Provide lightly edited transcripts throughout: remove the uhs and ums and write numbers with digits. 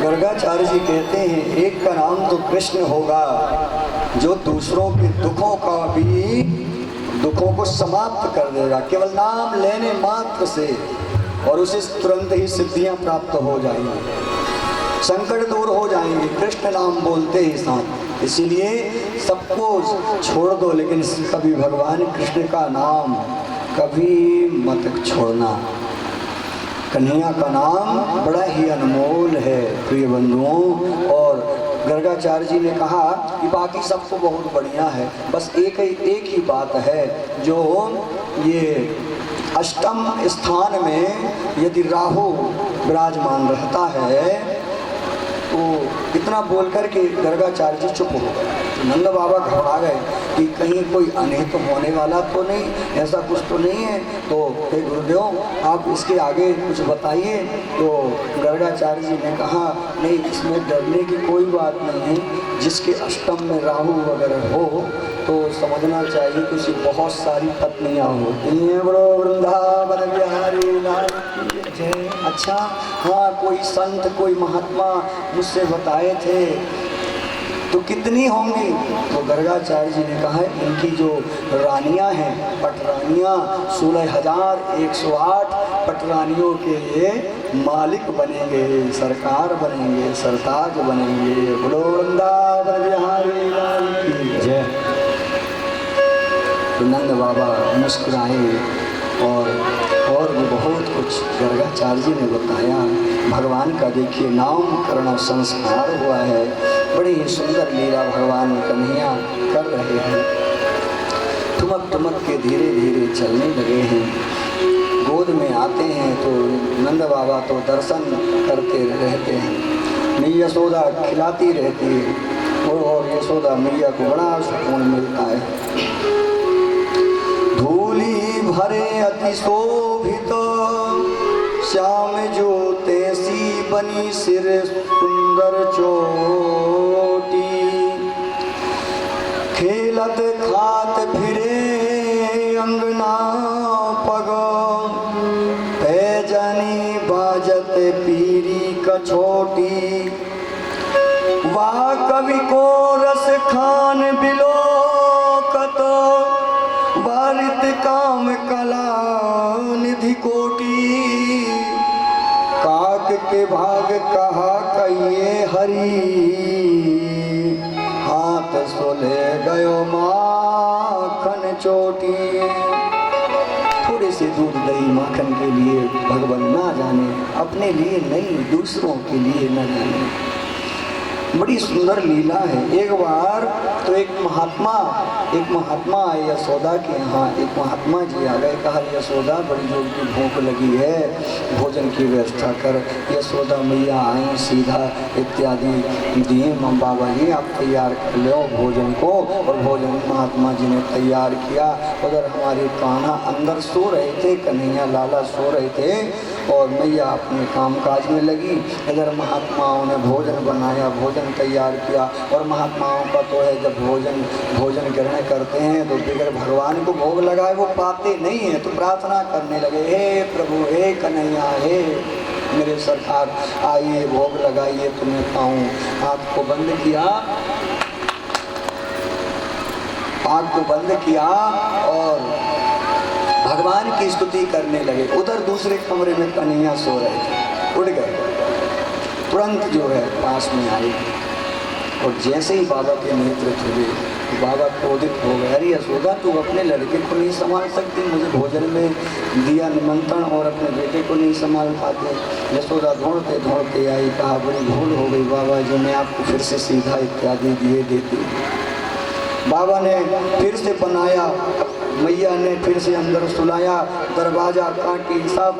गर्गाचार्य जी कहते हैं एक का नाम तो कृष्ण होगा जो दूसरों के दुखों को समाप्त कर देगा केवल नाम लेने मात्र से, और उसे तुरंत ही सिद्धियां प्राप्त हो जाएंगी, संकट दूर हो जाएंगे कृष्ण नाम बोलते ही साथ। इसीलिए सबको छोड़ दो लेकिन कभी भगवान कृष्ण का नाम कभी मत छोड़ना। कन्हैया का नाम बड़ा ही अनमोल है प्रिय बंधुओं। और गर्गाचार्य जी ने कहा कि बाकी सब तो बहुत बढ़िया है, बस एक ही बात है, जो ये अष्टम स्थान में यदि राहु विराजमान रहता है तो इतना बोल कर के गर्गाचार्य जी चुप हो गए। नंद बाबा घबरा गए कि कहीं कोई अनहित होने वाला तो नहीं, ऐसा कुछ तो नहीं है। तो हे गुरुदेव आप इसके आगे कुछ बताइए। तो गर्गाचार्य जी ने कहा नहीं, इसमें डरने की कोई बात नहीं है। जिसके अष्टम में राहु वगैरह हो तो समझना चाहिए कि उसी बहुत सारी पत्नियाँ होती हैं। बड़ो वृंदावन बिहारी लाल की जय। अच्छा हाँ, कोई संत कोई महात्मा मुझसे बताए थे, तो कितनी होंगी? तो गर्गाचार्य जी ने कहा इनकी जो रानियां हैं पटरानियां 16,108 पटरानियों के ये मालिक बनेंगे, सरकार बनेंगे, सरताज बनेंगे। बोलो वृंदावन बिहारी लाल की जय। तो नंद बाबा मुस्कुराए और भी बहुत कुछ गर्गाचार्य जी ने बताया। भगवान का देखिए नामकरण संस्कार हुआ है, बड़ी ही सुंदर लीला भगवान कन्हैया कर रहे हैं। ठुमक ठुमक के धीरे धीरे चलने लगे हैं, गोद में आते हैं तो नंद बाबा तो दर्शन करते रहते हैं, मैया यशोदा खिलाती रहती है और यशोदा मैया को बड़ा सुकून मिलता है। धूली भरे अति शोभित श्याम ज्योति सी बनी सिर सुंदर चोटी, खेलत खात फिरे अंगना पग, पैजनी बाजत पीरी कछोटी। वाह कवि को रस खान बिलोकत, वारित काम कला निधि कोटि। काक के भाग कहा कहिए हरि, हाथ सोले गयो माखन चोटी। थोड़े से दूध दही माखन के लिए भगवान ना जाने, अपने लिए नहीं दूसरों के लिए न जाने। बड़ी सुंदर लीला है। एक बार तो एक महात्मा आए यशोदा के यहाँ। एक महात्मा जी आ गए, कहा यशोदा बड़ी जोर की भूख लगी है, भोजन की व्यवस्था कर। यशोदा मैया आई, सीधा इत्यादि दिए, बाबा जी आप तैयार कर लो भोजन को। और भोजन महात्मा जी ने तैयार किया। उधर हमारे कान्हा अंदर सो रहे थे, कन्हैया लाला सो रहे थे और मैया अपने कामकाज में लगी। इधर महात्माओं ने भोजन बनाया, भोजन तैयार किया। और महात्माओं का तो है जब भोजन ग्रहण करते हैं तो बिगर भगवान को भोग लगाए वो पाते नहीं हैं, तो प्रार्थना करने लगे, हे प्रभु हे कन्हैया हे मेरे सरकार आइए भोग लगाइए तुम्हें खाऊं। आँख को बंद किया और भगवान की स्तुति करने लगे। उधर दूसरे कमरे में कन्हैया सो रहे थे, उठ गए, तुरंत जो है पास में आई और जैसे ही बाबा के नेत्र खुले तो बाबा क्रोधित हो गए। अरे यशोदा तू अपने लड़के को नहीं संभाल सकती, मुझे भोजन में दिया निमंत्रण और अपने बेटे को नहीं संभाल पाते। यशोदा ढूंढते ढूंढते आई, कहा बड़ी भूल हो गई बाबा जो मैं आपको फिर से सीधा इत्यादि दिए देती। बाबा ने फिर से बनाया, मैया ने फिर से अंदर सुलाया, दरवाज़ा काटी सब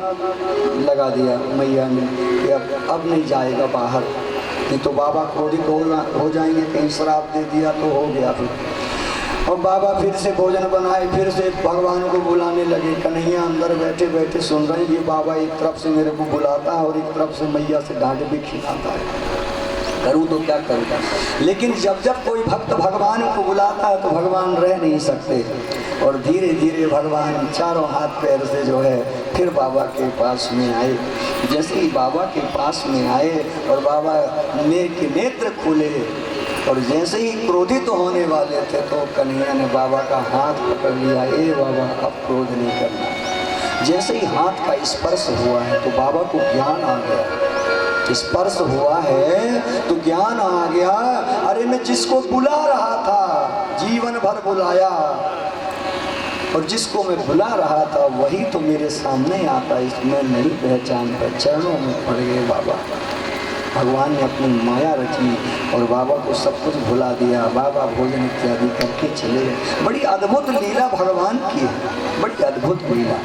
लगा दिया मैया ने कि अब नहीं जाएगा बाहर, नहीं तो बाबा क्रोधित हो जाएंगे, कहीं शराब दे दिया तो हो गया फिर। और बाबा फिर से भोजन बनाए, फिर से भगवान को बुलाने लगे। कन्हैया अंदर बैठे बैठे सुन रहे हैं, बाबा एक तरफ से मेरे को बुलाता है और एक तरफ से मैया से डांट भी खिलाता है, करूँ तो क्या करूँगा। लेकिन जब जब कोई भक्त भगवान को बुलाता है तो भगवान रह नहीं सकते और धीरे धीरे भगवान चारों हाथ पैर से जो है फिर बाबा के पास में आए। जैसे ही बाबा के पास में आए और बाबा ने के नेत्र खुले और जैसे ही क्रोधित होने वाले थे तो कन्हैया ने बाबा का हाथ पकड़ लिया, ए बाबा अब क्रोध नहीं करना। जैसे ही हाथ का स्पर्श हुआ है तो बाबा को ज्ञान आ गया, स्पर्श हुआ है तो ज्ञान आ गया। अरे मैं जिसको बुला रहा था जीवन भर बुलाया और जिसको मैं बुला रहा था वही तो मेरे सामने आता, इसमें नहीं पहचान पर चरणों में पड़ गए बाबा। भगवान ने अपनी माया रची और बाबा को सब कुछ भुला दिया। बाबा भोजन इत्यादि करके चले गए। बड़ी अद्भुत लीला भगवान की है, बड़ी अद्भुत लीला,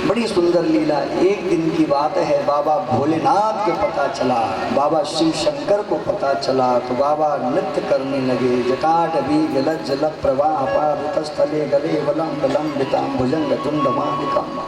बड़ी सुंदर लीला। एक दिन की बात है, बाबा भोलेनाथ को पता चला, बाबा शिव शंकर को पता चला तो बाबा नृत्य करने लगे। जटाट भी गलत जल प्रवाह पादतस्थले गले वलम बलम बिताम भुजंग तुंडमादिकम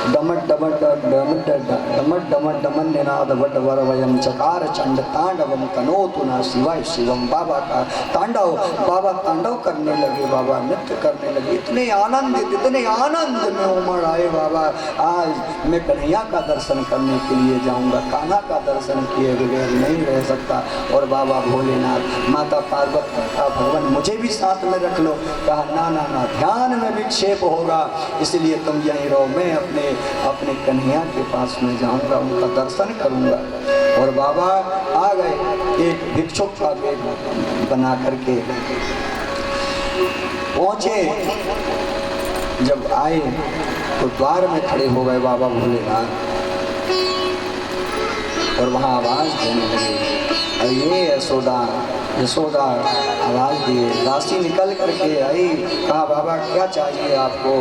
डमट डमट डमट डमट डमट डमन निनाद वट वर वयम चकार चंड तांडवम तनोतु ना शिवाय शिवम। बाबा का तांडव, बाबा तांडव करने लगे, बाबा नृत्य करने लगे। इतने आनंद में उमड़ आए बाबा, आज मैं कन्हैया का दर्शन करने के लिए जाऊंगा, कान्हा का दर्शन किए बगैर नहीं रह सकता। और बाबा भोलेनाथ माता पार्वती का भगवान मुझे भी साथ में रख लो। कहा ना ना ना, ध्यान में विक्षेप होगा, इसलिए तुम यहीं रहो, मैं अपने कन्हैया के पास में जाऊंगा, उनका दर्शन करूंगा। और बाबा आ गए, एक भिक्षुक का वेश बना करके पहुंचे। जब आए तो द्वार में खड़े हो गए बाबा भोलेनाथ और वहाँ आवाज देने लगे, अरे यशोदा आवाज़ दिए। दासी निकल करके आई, कहा बाबा क्या चाहिए आपको।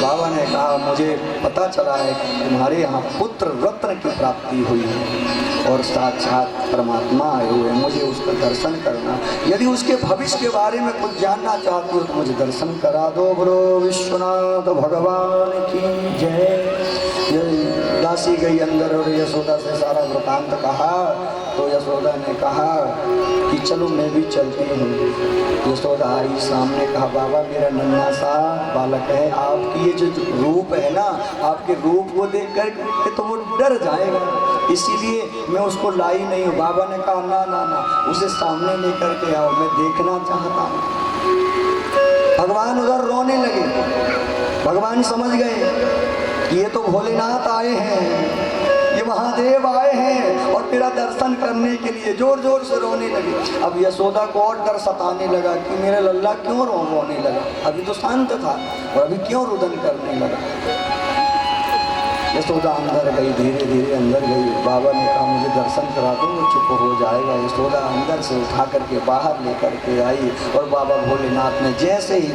बाबा ने कहा मुझे पता चला है कि तुम्हारे यहाँ पुत्र रत्न की प्राप्ति हुई है और साक्षात परमात्मा आए हुए, मुझे उसका दर्शन करना। यदि उसके भविष्य के बारे में कुछ जानना चाहती हो तो मुझे दर्शन करा दो। बोलो विश्वनाथ भगवान की जय। दासी गई अंदर और यशोदा से सारा वृतांत कहा तो यशोदा ने कहा कि चलो मैं भी चलती हूँ। यशोदा आई सामने, कहा बाबा मेरा नन्हा सा बालक है, आपकी ये जो रूप है ना, आपके रूप को देख कर तो वो डर जाएगा, इसीलिए मैं उसको लाई नहीं हूँ। बाबा ने कहा ना ना ना, उसे सामने लेकर के आओ, मैं देखना चाहता हूँ। भगवान उधर रोने लगे। भगवान समझ गए ये तो भोलेनाथ आए हैं, ये महादेव आए हैं और तेरा दर्शन करने के लिए। जोर जोर से रोने लगे। अब यशोदा को और डर सताने लगा कि मेरा लल्ला क्यों रोने लगा, अभी तो शांत था और अभी क्यों रुदन करने लगा। यशोदा अंदर गई, धीरे धीरे अंदर गई। बाबा ने कहा मुझे दर्शन करा दो, वो चुप हो जाएगा। यशोदा अंदर से उठा करके बाहर लेकर के आई और बाबा भोलेनाथ ने जैसे ही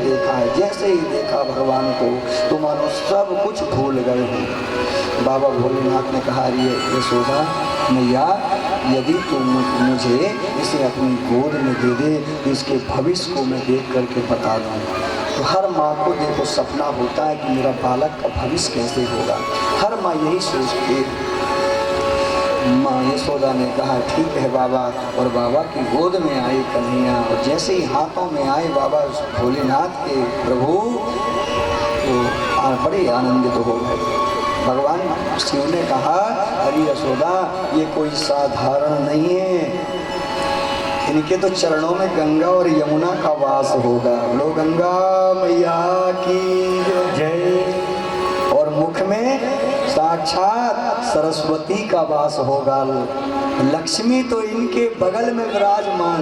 देखा भगवान को तो मानो सब कुछ भूल गए हैं। बाबा भोलेनाथ ने कहा अरे यशोदा मैया, यदि तुम मुझे इसे अपनी गोद में दे दे, इसके भविष्य को मैं देख करके बता दूँ। तो हर माँ को देखो सपना होता है कि मेरा बालक का भविष्य कैसे होगा, हर माँ यही सोचती है। माँ यशोदा ने कहा ठीक है बाबा, और बाबा की गोद में आई कन्हैया और जैसे ही हाथों में आए बाबा भोलेनाथ के प्रभु तो बड़े आनंदित हो गए। भगवान शिव ने कहा अरे यशोदा ये कोई साधारण नहीं है, इनके तो चरणों में गंगा और यमुना का वास होगा। लो गंगा मैया की जय। और मुख में साक्षात सरस्वती का वास होगा। लक्ष्मी तो इनके बगल में विराजमान।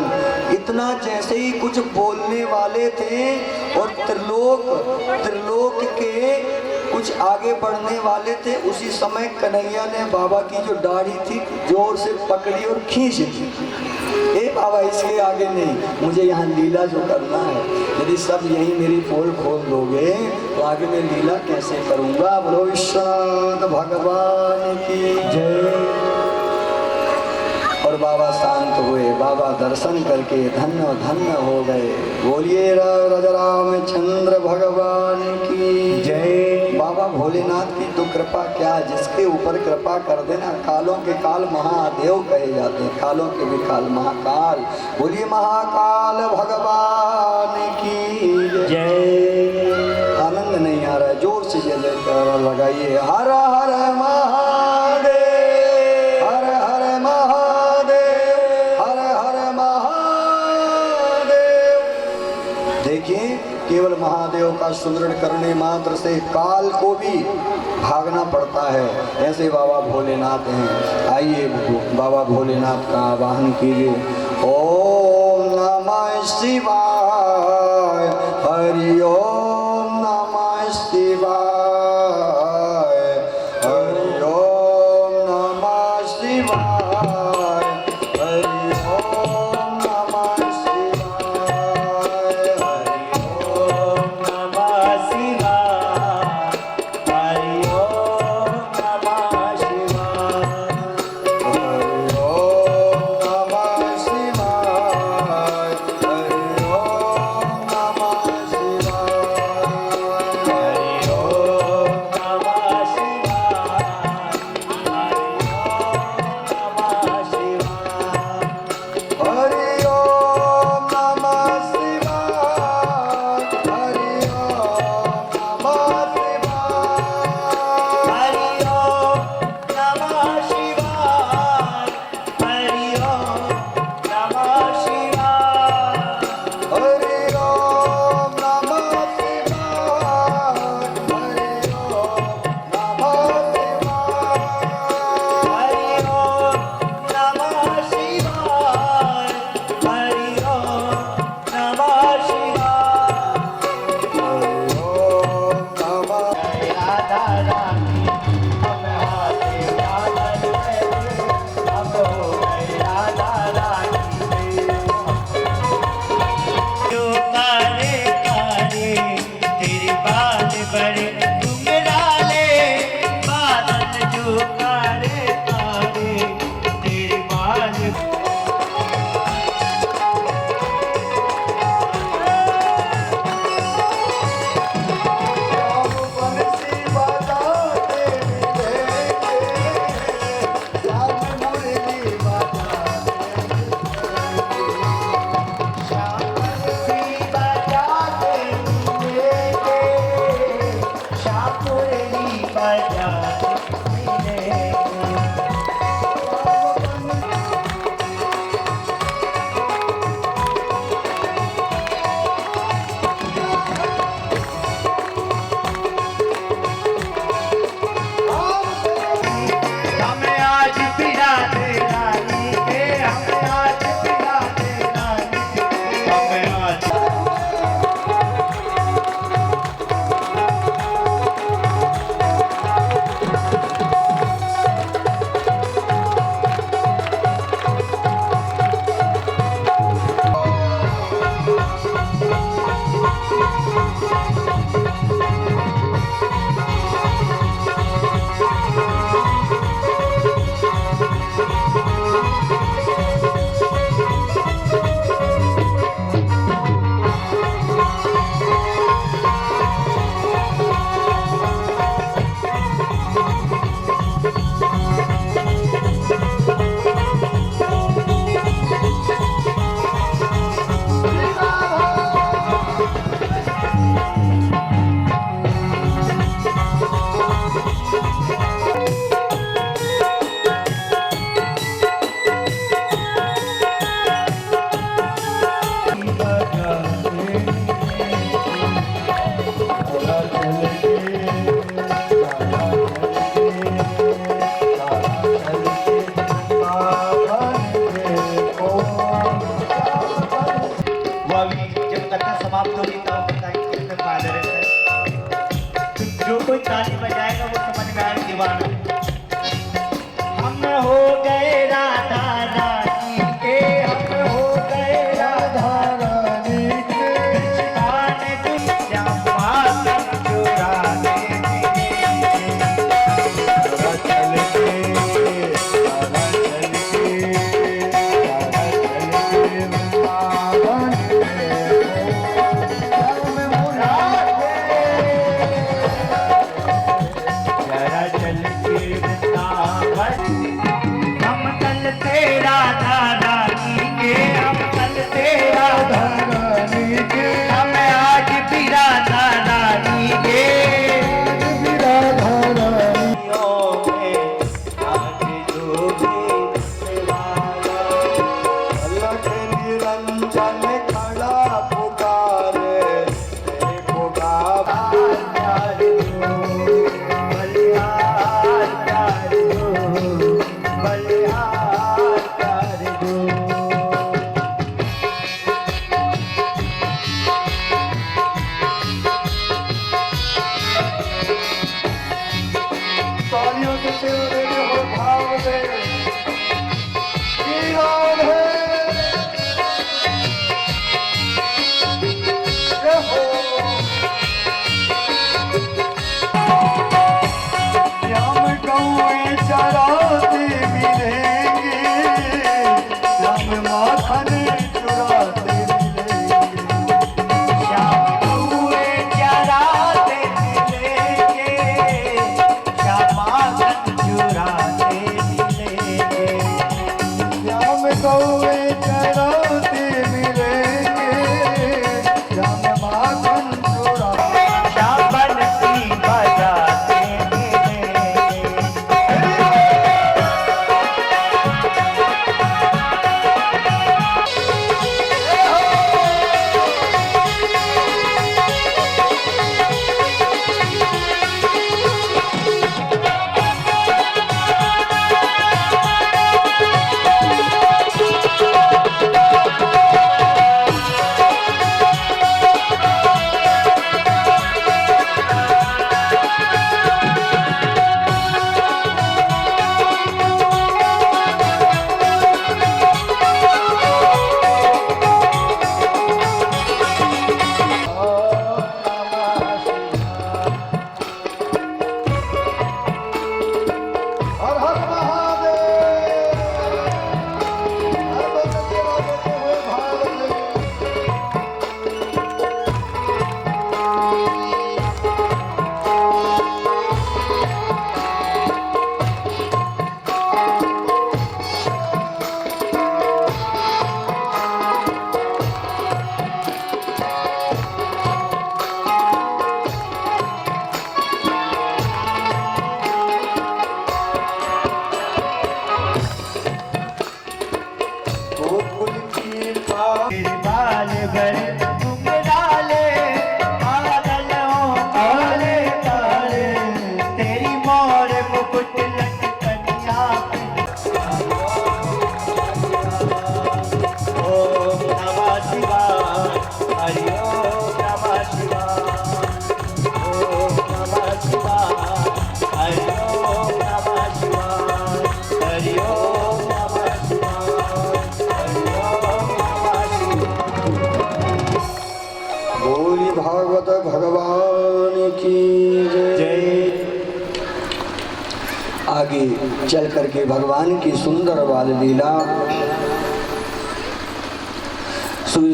इतना जैसे ही कुछ बोलने वाले थे और त्रिलोक के कुछ आगे बढ़ने वाले थे, उसी समय कन्हैया ने बाबा की जो दाढ़ी थी जोर से पकड़ी और खींच दी। ए बाबा इसके आगे नहीं, मुझे यहाँ लीला जो करना है, यदि सब यही मेरी पोल खोल दोगे तो आगे मैं लीला कैसे करूँगा। बोलो विश्वनाथ भगवान की जय। और बाबा शांत हुए, बाबा दर्शन करके धन्य धन्य हो गए। बोलिए राजा रामचंद्र भगवान की जय। बाबा भोलेनाथ की तो कृपा क्या, जिसके ऊपर कृपा कर देना कालों के काल महादेव कहे जाते हैं, कालों के भी काल महाकाल। बोलिए महाकाल भगवान की जय। आनंद नहीं आ रहा है, जोर से जय जयकार लगाइए। हर हर महादेव, हर हर महादेव, हर हर महादेव। देखिए केवल महादेव का सुदृढ़ करने मात्र से काल को भी भागना पड़ता है, ऐसे बाबा भोलेनाथ हैं। आइए बाबा भोलेनाथ का आवाहन कीजिए। ओम नमः शिवाय, हरि ओम नमः शिवाय, हरि ओम नमः शिवाय, हरि ओम नमः शिवाय, हरि ओम नमः शिवाय, हरि ओम नमः शिवाय, हरि ओम नमः शिवाय, हरि ओम नमः शिवाय, हरि ओम नमः शिवाय, हरि ओम नमः शिवाय, हरि ओम नमः शिवाय, हरि ओम नमः शिवाय, हरि ओम नमः शिवाय, हरि ओम नमः शिवाय, हरि ओम नमः शिवाय, हरि ओम नमः शिवाय, हरि ओम नमः शिवाय, राधा रानी हम हाथे डालन में, हम हो गए राधा रानी जो काले काले तेरे बाल बड़े घुंघराले, बादल जो काले काले तेरे बाल। बंसी बजाते मिलेंगे, श्याम मुरली बजाते, श्याम मुरली बजाते मिलेंगे, श्याम मुरली बजाते मिलेंगे। हमें आज पिला दे रानी के, हमें आज पिला दे रानी के, हमें आज। जो कोई ताली बजाएगा वो समझ में आएगा दीवाना। हम हो गए राधा रानी के, हम हो गए राधा रानी के, आने दुनिया मातम चुराने आगे चल करके भगवान की सुंदर बाल लीला।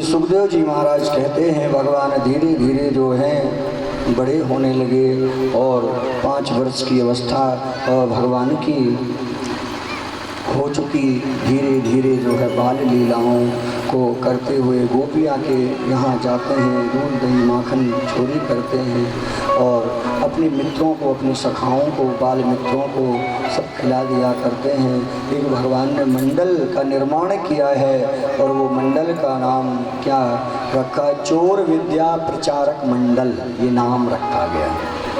सुखदेव जी महाराज कहते हैं भगवान धीरे धीरे जो हैं बड़े होने लगे और 5 वर्ष की अवस्था भगवान की हो चुकी। धीरे धीरे जो है बाल लीलाओं को करते हुए गोपियाँ के यहाँ जाते हैं, दूध दही माखन चोरी करते हैं और अपने मित्रों को, अपने सखाओं को, बाल मित्रों को सब खिला दिया करते हैं। एक भगवान ने मंडल का निर्माण किया है और वो मंडल का नाम क्या रखा? चोर विद्या प्रचारक मंडल, ये नाम रखा गया,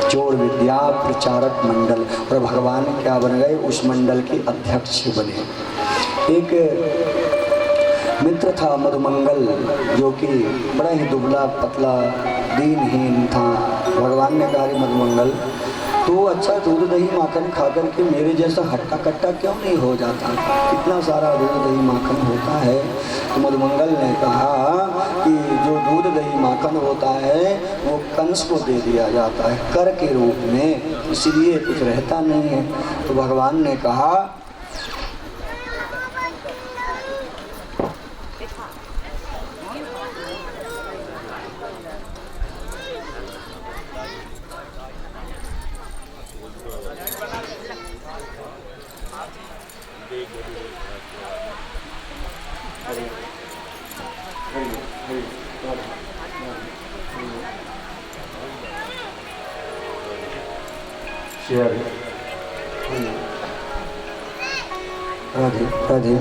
चोर विद्या प्रचारक मंडल। और भगवान क्या बन गए? उस मंडल के अध्यक्ष बने। एक मित्र था मधुमंगल, जो कि बड़ा ही दुबला पतला दीनहीन था। भगवान ने कहा मधुमंगल तो अच्छा दूध दही माखन खा कर के मेरे जैसा हट्टा कट्टा क्यों नहीं हो जाता? कितना सारा दूध दही माखन होता है। तो मधुमंगल ने कहा कि जो दूध दही माखन होता है वो कंस को दे दिया जाता है कर के रूप में, इसलिए कुछ रहता नहीं है। तो भगवान ने कहा राधे राधे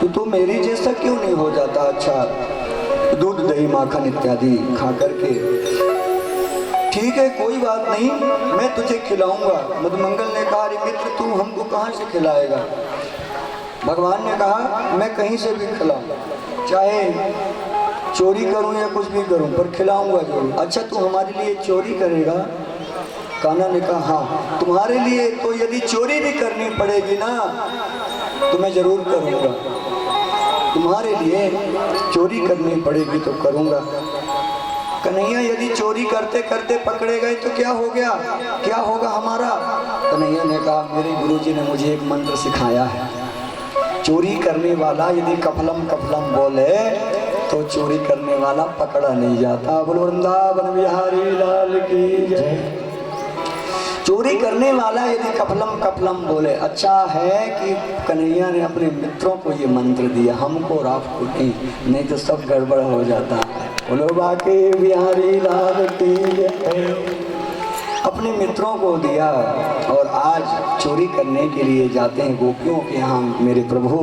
तो मेरी जैसा क्यों नहीं हो जाता? अच्छा दूध दही माखन इत्यादि खा करके। ठीक है कोई बात नहीं, मैं तुझे खिलाऊंगा। मधुमंगल ने कहा अरे मित्र तू हमको कहाँ से खिलाएगा? भगवान ने कहा मैं कहीं से भी खिलाऊं, चाहे चोरी करूं या कुछ भी करूं, पर खिलाऊंगा जरूर। अच्छा तू हमारे लिए चोरी करेगा? कान्हा ने कहा हाँ, तुम्हारे लिए तो यदि चोरी भी करनी पड़ेगी ना तो मैं जरूर करूंगा, तुम्हारे लिए चोरी करनी पड़ेगी तो करूंगा। कन्हैया यदि चोरी करते करते पकड़े गए तो क्या हो गया, क्या होगा हमारा? कन्हैया ने कहा मेरे गुरुजी ने मुझे एक मंत्र सिखाया है, चोरी करने वाला यदि कफलम कफलम बोले तो चोरी करने वाला पकड़ा नहीं जाता। बोलो वृंदावन बिहारी लाल की जय। चोरी करने वाला यदि कफलम कफलम बोले। अच्छा है कि कन्हैया ने अपने मित्रों को ये मंत्र दिया, हमको और आपको नहीं तो सब गड़बड़ हो जाता। बोलो बाकी बिहारी लाल की जय। अपने मित्रों को दिया और आज चोरी करने के लिए जाते हैं गोपियों के यहाँ मेरे प्रभु,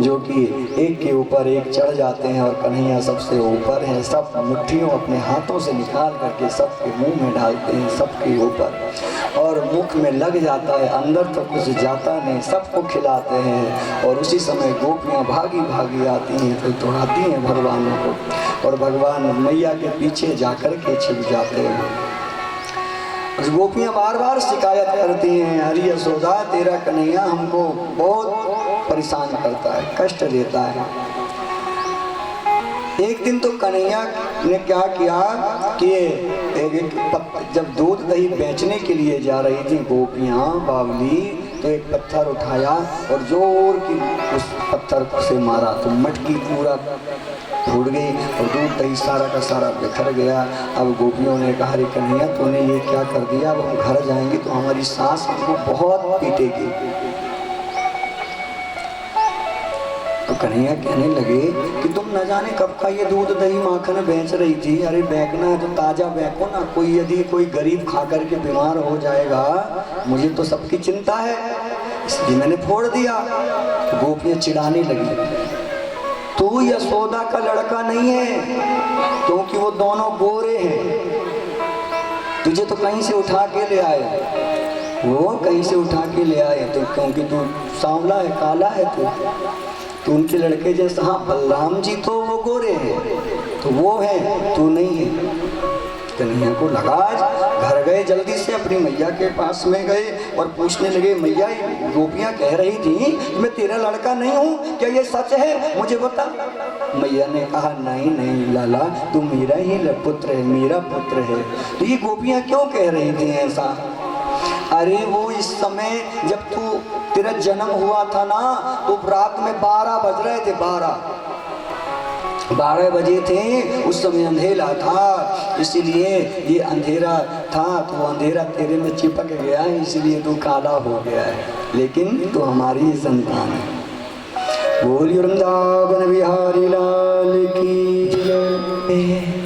जो कि एक के ऊपर एक चढ़ जाते हैं और कन्हैया सबसे ऊपर हैं। सब मुट्ठियों अपने हाथों से निकाल करके सबके मुंह में डालते हैं, सबके ऊपर, और मुख में लग जाता है, अंदर तो कुछ जाता नहीं, सबको खिलाते हैं। और उसी समय गोपियाँ भागी भागी आती हैं तो दौड़ाती हैं भगवान को, और भगवान मैया के पीछे जाकर के छिप जाते हैं। गोपियाँ बार बार शिकायत करती हैं अरे यशोदा तेरा कन्हैया हमको बहुत परेशान करता है, कष्ट देता है। एक दिन तो कन्हैया ने क्या किया कि जब दूध दही बेचने के लिए जा रही थी गोपियाँ बावली, तो एक पत्थर उठाया और जोर की उस पत्थर से मारा तो मटकी पूरा फूट गई और दूध दही सारा का सारा बिखर गया। अब गोपियों ने कहा अरे कन्हैया तूने ये क्या कर दिया, अब हम घर जाएंगे तो हमारी सास हमको बहुत पीटेगी। तो कन्हैया कहने लगे कि तुम न जाने कब का ये दूध दही माखन बेच रही थी। अरे बेचना है तो ताजा बेचो ना, कोई यदि कोई गरीब खा करके बीमार हो जाएगा, मुझे तो सबकी चिंता है, इसलिए मैंने फोड़ दिया। तो गोपियाँ चिढ़ाने लगी तू यशोदा का लड़का नहीं है, क्योंकि वो दोनों गोरे हैं, तुझे तो कहीं से उठा के ले आए, वो कहीं से उठा के ले आए तो, क्योंकि तू सांवला है, काला है, तू उनके लड़के जैसा। हाँ बलराम जी तो वो गोरे हैं तो वो है, तू नहीं है। कन्हैया को लगा, घर गए जल्दी से अपनी मैया के पास में गए और पूछने लगे मैया गोपियाँ कह रही थी मैं तेरा लड़का नहीं हूँ, क्या ये सच है, मुझे बता। मैया ने कहा नहीं नहीं लाला तू मेरा ही पुत्र है, मेरा पुत्र है। तो ये गोपियाँ क्यों कह रही थी ऐसा? अरे वो इस समय जब तू तेरा जन्म हुआ था ना, तो रात में 12 बज रहे थे, 12 बजे थे, उस समय अंधेरा था, इसीलिए ये अंधेरा था, तो वो अंधेरा तेरे में चिपक गया है, इसलिए तू काला हो गया है, लेकिन तू हमारी संतान है। बोलिए वृंदावन बिहारी लाल की जय।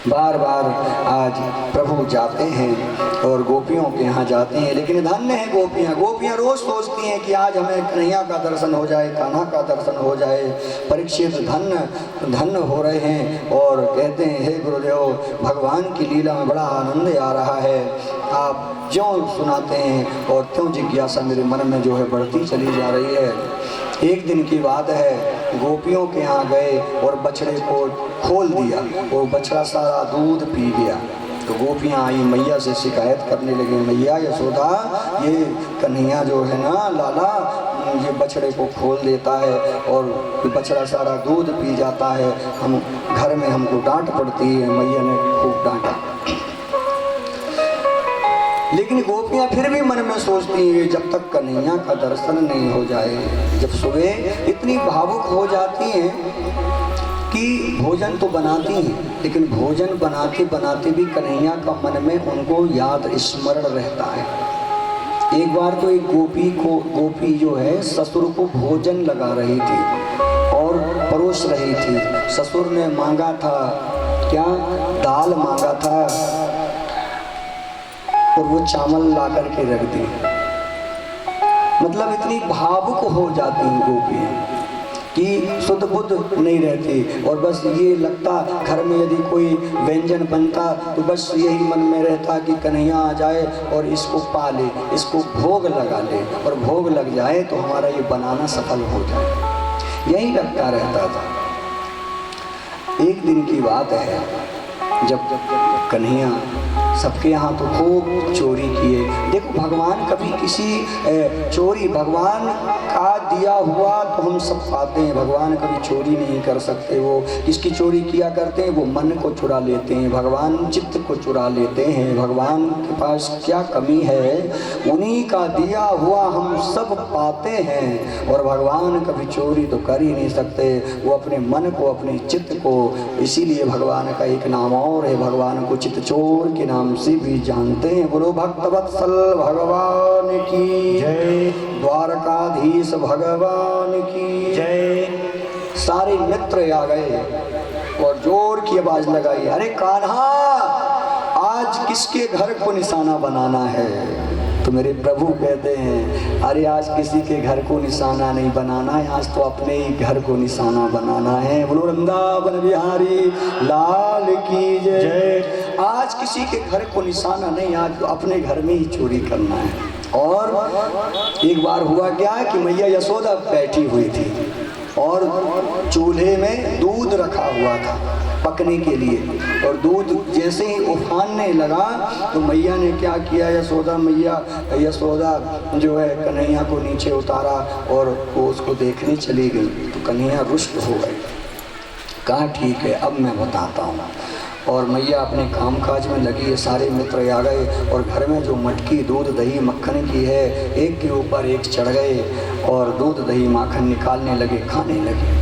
बार बार आज प्रभु जाते हैं और गोपियों के यहाँ जाते हैं, लेकिन धन्य है गोपियाँ। गोपियाँ रोज सोचती हैं कि आज हमें कन्हैया का दर्शन हो जाए, कान्हा का दर्शन हो जाए। परीक्षित धन्य हो रहे हैं और कहते हैं, हे गुरुदेव, भगवान की लीला में बड़ा आनंद आ रहा है, आप ज्यों सुनाते हैं और त्यों जिज्ञासा मेरे मन में जो है बढ़ती चली जा रही है। एक दिन की बात है, गोपियों के यहाँ गए और बछड़े को खोल दिया, वो बछड़ा सारा दूध पी गया। तो गोपियाँ आई, मैया से शिकायत करने लगी, मैया यशोदा, ये कन्हैया जो है ना लाला, ये बछड़े को खोल देता है और बछड़ा सारा दूध पी जाता है, हम घर में हमको डांट पड़ती है। मैया ने खूब डांटा, लेकिन गोपियाँ फिर भी मन में सोचती हैं जब तक कन्हैया का दर्शन नहीं हो जाए। जब सुबह इतनी भावुक हो जाती हैं कि भोजन तो बनाती हैं, लेकिन भोजन बनाते बनाते भी कन्हैया का मन में उनको याद स्मरण रहता है। एक बार तो एक गोपी जो है ससुर को भोजन लगा रही थी और परोस रही थी। ससुर ने मांगा था क्या, दाल मांगा था, और वो चावल ला करके रख दी। मतलब इतनी भावुक हो जाती हैं गोपियाँ कि शुद्ध बुद्ध नहीं रहती, और बस ये लगता घर में यदि कोई व्यंजन बनता तो बस यही मन में रहता कि कन्हैया आ जाए और इसको पा ले, इसको भोग लगा ले, और भोग लग जाए तो हमारा ये बनाना सफल हो जाए, यही लगता रहता था। एक दिन की बात है, जब कन्हैया सबके यहाँ तो खूब चोरी किए। देखो भगवान कभी किसी चोरी, भगवान का दिया हुआ तो हम सब पाते हैं, भगवान कभी चोरी नहीं कर सकते। वो किसकी चोरी किया करते हैं, वो मन को चुरा लेते हैं, भगवान चित्त को चुरा लेते हैं। भगवान के पास क्या कमी है, उन्हीं का दिया हुआ हम सब पाते हैं, और भगवान कभी चोरी तो कर ही नहीं सकते, वो अपने मन को, अपने चित्त को। इसीलिए भगवान का एक नाम और है, भगवान को चित्त चोर के नाम से भी जानते हैं। बोलो भक्तवत्सल भगवान की जय, द्वारकाधीश भगवान की जय। सारे मित्र आ गए और जोर की आवाज लगाई, अरे कान्हा, आज किसके घर को निशाना बनाना है? तो मेरे प्रभु कहते हैं, अरे आज किसी के घर को निशाना नहीं बनाना है, आज तो अपने ही घर को निशाना बनाना है। बोलो वृंदावन बिहारी लाल की जय। आज किसी के घर को निशाना नहीं, आज तो अपने घर में ही चोरी करना है। और एक बार हुआ क्या कि मैया यशोदा बैठी हुई थी और चूल्हे में दूध रखा हुआ था पकने के लिए, और दूध जैसे ही उफानने लगा तो मैया ने क्या किया, यशोदा जो है कन्हैया को नीचे उतारा और वो उसको देखने चली गई। तो कन्हैया रुष्ट हो गई, कहा ठीक है अब मैं बताता हूँ। और मैया अपने कामकाज में लगी है, सारे मित्र आ गए और घर में जो मटकी दूध दही मक्खन की है एक के ऊपर एक चढ़ गए और दूध दही माखन निकालने लगे, खाने लगे।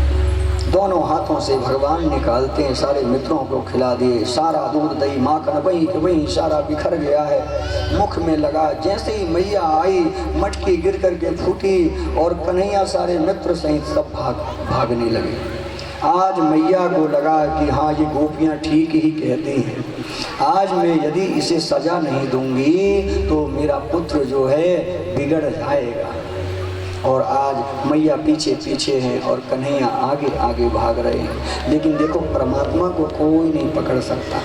दोनों हाथों से भगवान निकालते हैं, सारे मित्रों को खिला दिए। सारा दूध दही माखन वहीं के वहीं सारा बिखर गया है, मुख में लगा। जैसे ही मैया आई मटकी गिर करके फूटी और कन्हैया सारे मित्र सहित सब भागने लगे। आज मैया को लगा कि हाँ ये गोपियाँ ठीक ही कहती हैं, आज मैं यदि इसे सजा नहीं दूंगी तो मेरा पुत्र जो है बिगड़ जाएगा। और आज मैया पीछे पीछे हैं और कन्हैया आगे आगे भाग रहे हैं। लेकिन देखो परमात्मा को कोई नहीं पकड़ सकता,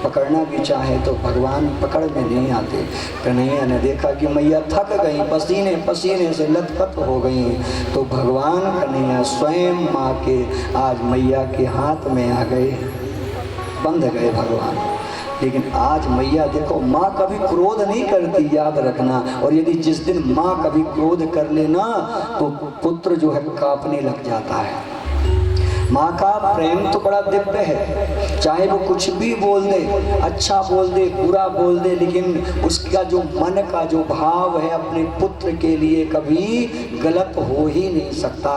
पकड़ना भी चाहे तो भगवान पकड़ में नहीं आते। कन्हैया ने देखा कि मैया थक गई, पसीने पसीने से लथपथ हो गई, तो भगवान कन्हैया स्वयं माँ के आज मैया के हाथ में आ गए, बंध गए भगवान। लेकिन आज मैया देखो, माँ कभी क्रोध नहीं करती, याद रखना। और यदि जिस दिन माँ कभी क्रोध कर लेना तो पुत्र जो है कांपने लग जाता है। माँ का प्रेम तो बड़ा दिव्य है, चाहे वो कुछ भी बोल दे, अच्छा बोल दे, बुरा बोल दे, लेकिन उसका जो मन का जो भाव है अपने पुत्र के लिए कभी गलत हो ही नहीं सकता।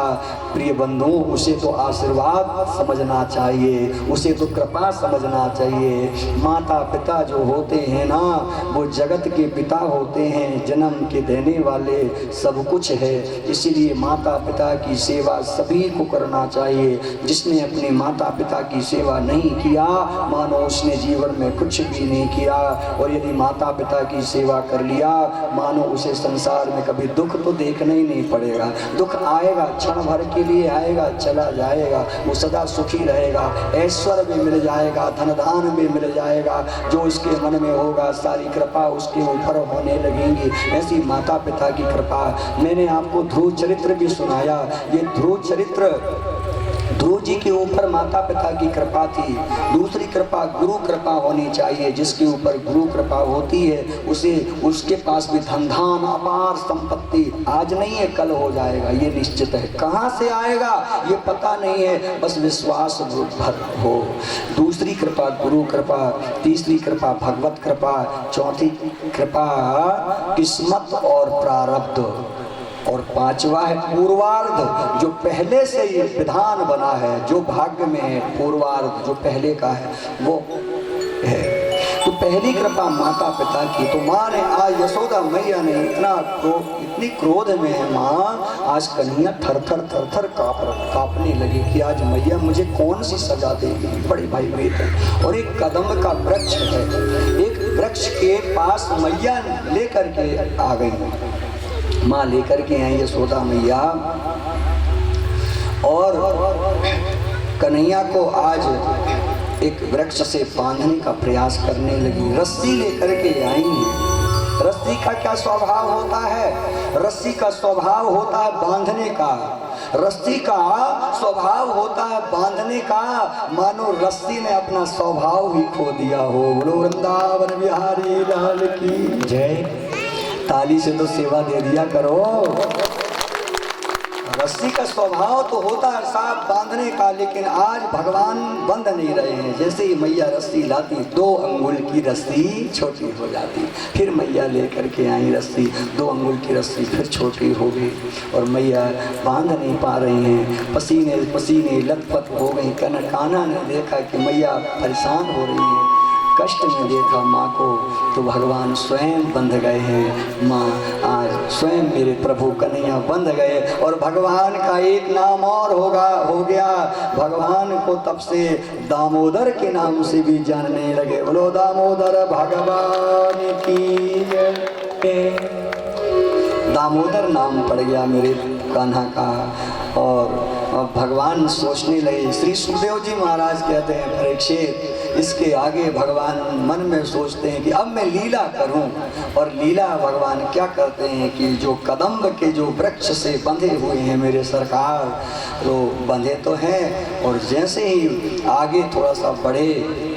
प्रिय बंधु, उसे तो आशीर्वाद समझना चाहिए, उसे तो कृपा समझना चाहिए। माता पिता जो होते हैं ना, वो जगत के पिता होते हैं, जन्म के देने वाले सब कुछ है। इसीलिए माता पिता की सेवा सभी को करना चाहिए। जिसने अपने माता पिता की सेवा नहीं किया, मानो उसने जीवन में कुछ भी नहीं किया। और यदि माता पिता की सेवा कर लिया, मानो उसे संसार में कभी दुख तो देखना ही नहीं पड़ेगा। दुख आएगा, क्षण भर के लिए आएगा, चला जाएगा। वो सदा सुखी रहेगा, ऐश्वर्य भी मिल जाएगा, धन धान भी मिल जाएगा। जो उसके मन में होगा, सारी कृपा उसके ऊपर होने लगेंगी। ऐसी माता पिता की कृपा। मैंने आपको ध्रुव चरित्र भी सुनाया। ये ध्रुव चरित्र, ध्रुव जी के ऊपर माता पिता की कृपा थी। दूसरी कृपा गुरु कृपा होनी चाहिए। जिसके ऊपर गुरु कृपा होती है, उसे उसके पास भी धन धान अपार संपत्ति आज नहीं है, कल हो जाएगा, ये निश्चित है। कहाँ से आएगा ये पता नहीं है, बस विश्वास भर हो। दूसरी कृपा गुरु कृपा, तीसरी कृपा भगवत कृपा, चौथी कृपा किस्मत और प्रारब्ध, और पांचवा है पूर्वार्ध, जो पहले से ये विधान बना है, जो भाग्य में है। पूर्वार्ध जो पहले का है वो है। तो पहली कृपा माता पिता की। तो माँ ने आज यशोदा मैया ने इतनी क्रोध में है माँ, आज कन्हैया थर थर कांपने लगी कि आज मैया मुझे कौन सी सजा देगी। बड़ी भाई भीत है। और एक कदम का वृक्ष है, एक वृक्ष के पास मैया लेकर के आ गई। माँ लेकर के आई यशोदा मैया, और कन्हैया को आज एक वृक्ष से बांधने का प्रयास करने लगी। रस्सी लेकर के आएंगी। रस्सी का क्या स्वभाव होता है? रस्सी का स्वभाव होता है बांधने का। रस्सी का स्वभाव होता है बांधने का। मानो रस्सी ने अपना स्वभाव ही खो दिया हो। बोलो वृंदावन बिहारी लाल की जय। ताली से तो सेवा दे दिया करो। रस्सी का स्वभाव तो होता है साफ बांधने का, लेकिन आज भगवान बंध नहीं रहे हैं। जैसे ही मैया रस्सी लाती, 2 अंगुल की रस्सी छोटी हो जाती। फिर मैया लेकर के आई रस्सी, 2 अंगुल की रस्सी फिर छोटी हो गई, और मैया बांध नहीं पा रही हैं। पसीने पसीने लथपथ हो गई। कान्हा ने देखा कि मैया परेशान हो रही है, कष्ट में देखा माँ को, तो भगवान स्वयं बंध गए हैं। माँ आज स्वयं मेरे प्रभु कन्हैया बंध गए। और भगवान का एक नाम और हो गया। भगवान को तब से दामोदर के नाम से भी जानने लगे। बोलो दामोदर भगवान की जय। दामोदर नाम पड़ गया मेरे कान्हा का। और भगवान सोचने लगे। श्री सुखदेव जी महाराज कहते हैं, परीक्षित, इसके आगे भगवान मन में सोचते हैं कि अब मैं लीला करूं। और लीला भगवान क्या करते हैं कि जो कदम्ब के जो वृक्ष से बंधे हुए हैं मेरे सरकार, तो बंधे तो हैं, और जैसे ही आगे थोड़ा सा बढ़े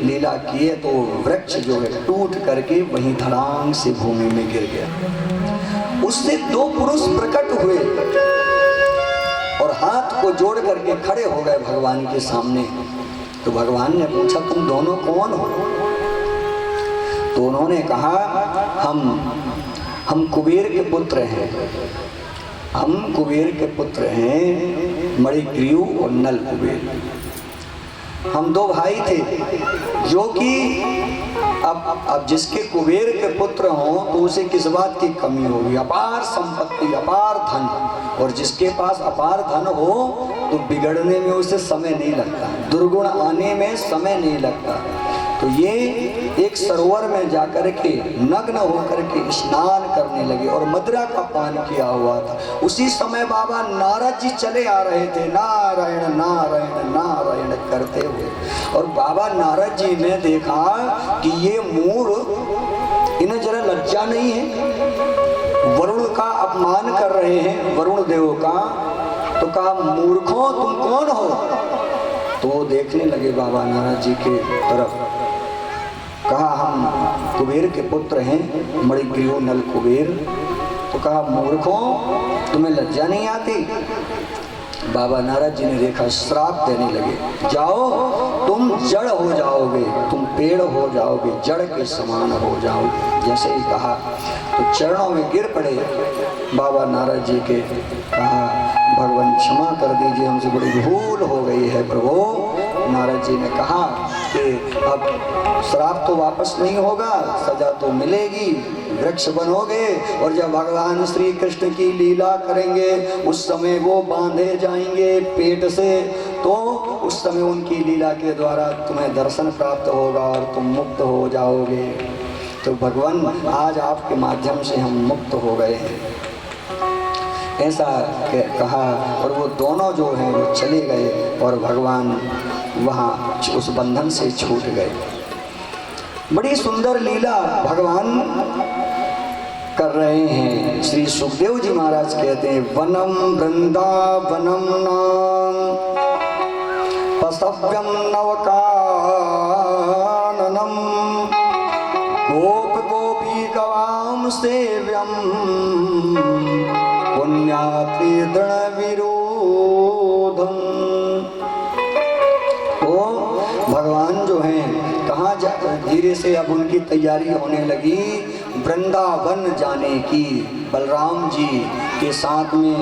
लीला किए, तो वृक्ष जो है टूट करके वहीं धड़ांग से भूमि में गिर गया। उससे 2 पुरुष प्रकट हुए और हाथ को जोड़ करके खड़े हो गए भगवान के सामने। तो भगवान ने पूछा, तुम दोनों कौन हो? तो उन्होंने कहा, हम कुबेर के पुत्र हैं। हम कुबेर के पुत्र हैं, मणिग्रीव और नल कुबेर। हम 2 भाई थे, जो कि अब जिसके कुबेर के पुत्र हों तो उसे किस बात की कमी होगी? अपार संपत्ति, अपार धन। और जिसके पास अपार धन हो तो बिगड़ने में उसे समय नहीं लगता, दुर्गुण आने में समय नहीं लगता। तो ये एक सरोवर में जाकर के नग्न होकर के स्नान करने लगे और मदिरा का पान किया हुआ था। उसी समय बाबा नारद जी चले आ रहे थे, नारायण नारायण नारायण करते हुए। और बाबा नारद जी ने देखा कि ये मूढ़, इन्हें जरा लज्जा नहीं है, वरुण का अपमान कर रहे हैं, वरुण देव का। तो कहा, मूर्खों तुम कौन हो? तो वो देखने लगे बाबा नारद जी के तरफ। कहा, हम कुबेर के पुत्र हैं, मणिग्रीव नल कुबेर। तो कहा, मूर्खों तुम्हें लज्जा नहीं आती? बाबा नारद जी ने देखा, श्राप देने लगे, जाओ तुम जड़ हो जाओगे, तुम पेड़ हो जाओगे, जड़ के समान हो जाओगे। जैसे ही कहा तो चरणों में गिर पड़े बाबा नारद जी के, कहा भगवान क्षमा कर दीजिए, हमसे बड़ी भूल हो गई है प्रभु। नारद जी ने कहा कि अब श्राप तो वापस नहीं होगा, सजा तो मिलेगी, वृक्ष बनोगे और जब भगवान श्री कृष्ण की लीला करेंगे उस समय वो बांधे जाएंगे पेट से, तो उस समय उनकी लीला के द्वारा तुम्हें दर्शन प्राप्त होगा और तुम मुक्त हो जाओगे। तो भगवान आज आपके माध्यम से हम मुक्त हो गए हैं, ऐसा कहा। और वो दोनों जो हैं वो चले गए और भगवान वहाँ उस बंधन से छूट गए। बड़ी सुंदर लीला भगवान कर रहे हैं। श्री सुखदेव जी महाराज कहते हैं, वनम वृंदावनम नाम पसव्यम नवकाननम गोप गोपी गवाम सेव्यम पुण्याति दृढ़ विरोधम। तो भगवान जो हैं कहाँ जा, धीरे से अब उनकी तैयारी होने लगी वृंदावन जाने की। बलराम जी के साथ में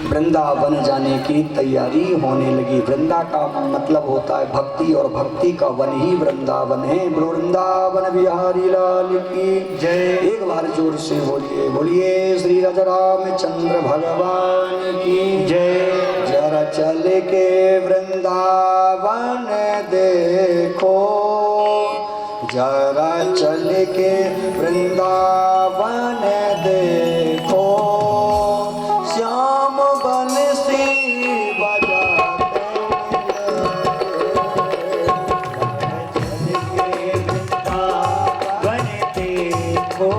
वृंदावन जाने की तैयारी होने लगी। वृंदा का मतलब होता है भक्ति, और भक्ति का वन ही वृंदावन है। वृंदावन बिहारी लाल की जय। एक बार जोर से बोलिए, बोलिए श्री राजा रामचंद्र भगवान की जय। जरा चल के वृंदावन देखो, जरा चल के वृंदावन देखो, श्याम बंसी बजाते चल के वृंदावन देखो,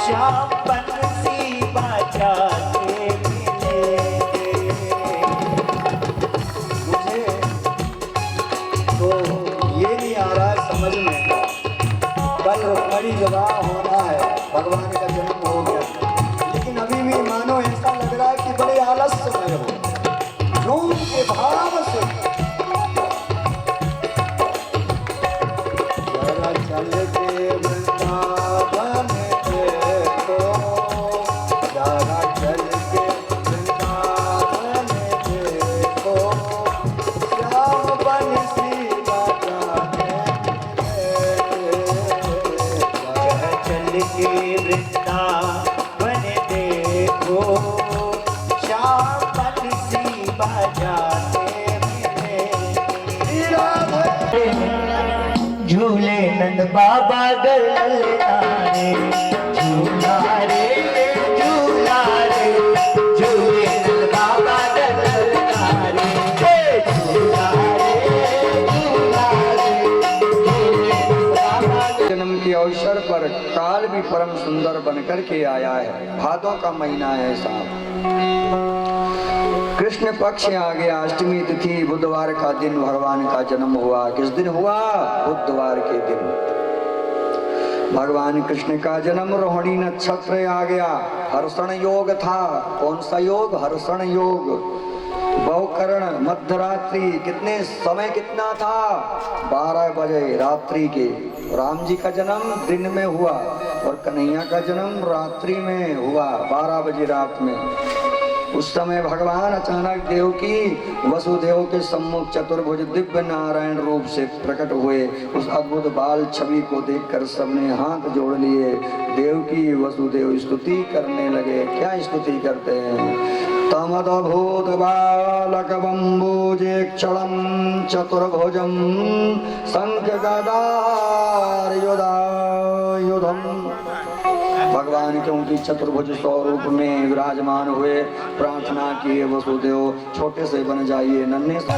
श्याम बंसी बजाते मिलेंगे। मुझे तो ये नहीं आ रहा है समझ में, कल रुक्मणी विवाह होना है, भगवान का जन्म हो गया, लेकिन अभी भी मानो ऐसा लग रहा है कि बड़े आलस्य में हो, रोम के भाव से। जरा चल के वृंदावन देखो, जरा चल के वृंदावन देखो, श्याम बंसी बजाते जरा चल के वृंदावन देखो, श्याम बंसी बजाते मिलेंगे। झूले नंद बाबा गलनारे, झूला रे झूला रे, झूले नंद बाबा गलनारे, झूला रे झूला रे, झूले नंद बाबा। जन्म के अवसर पर काल भी परम सुंदर बनकर के आया है। भादों का महीना है साहब, कृष्ण पक्ष आ गया, अष्टमी तिथि बुधवार का दिन भगवान का जन्म हुआ। किस दिन हुआ? बुधवार के दिन भगवान कृष्ण का जन्म। रोहिणी नक्षत्र आ गया, हर्षण योग था। कौन सा योग? हर्षण योग। बहुकर्ण मध्यरात्रि, कितने समय कितना था? 12 बजे रात्रि के। राम जी का जन्म दिन में हुआ और कन्हैया का जन्म रात्रि में हुआ, 12 बजे रात में। उस समय भगवान अचानक देवकी वसुदेव के सम्मुख चतुर्भुज दिव्य नारायण रूप से प्रकट हुए। उस अद्भुत बाल छवि को देखकर सबने हाथ जोड़ लिए। देवकी वसुदेव स्तुति करने लगे। क्या स्तुति करते हैं? तमदभूत बालक बम्बुजेक्षणं चतुर्भुजं शंख गदार युधायुधम्। भगवान क्योंकि चतुर्भुज स्वरूप में विराजमान हुए, प्रार्थना किए वसुदेव छोटे से बन जाइए, नन्हे से।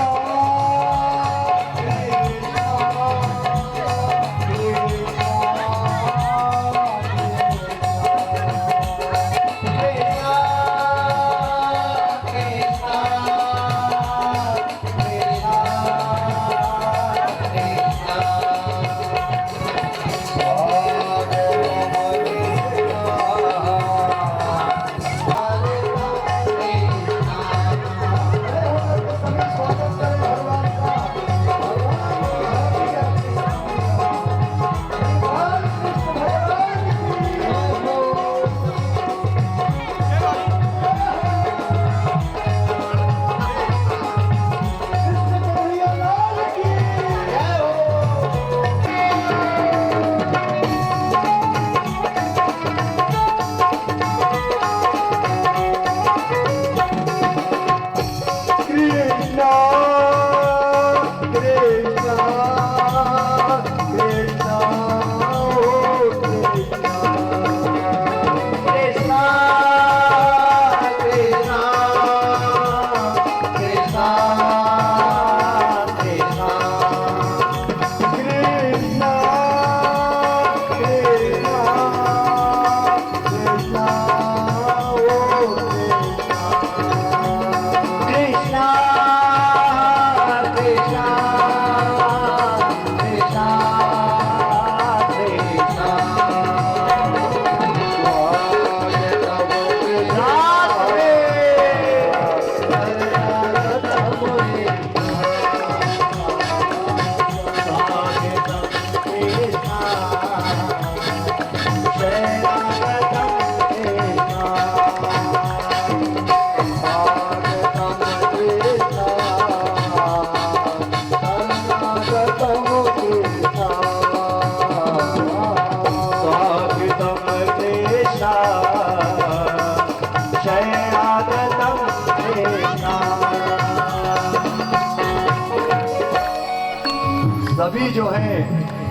जो है,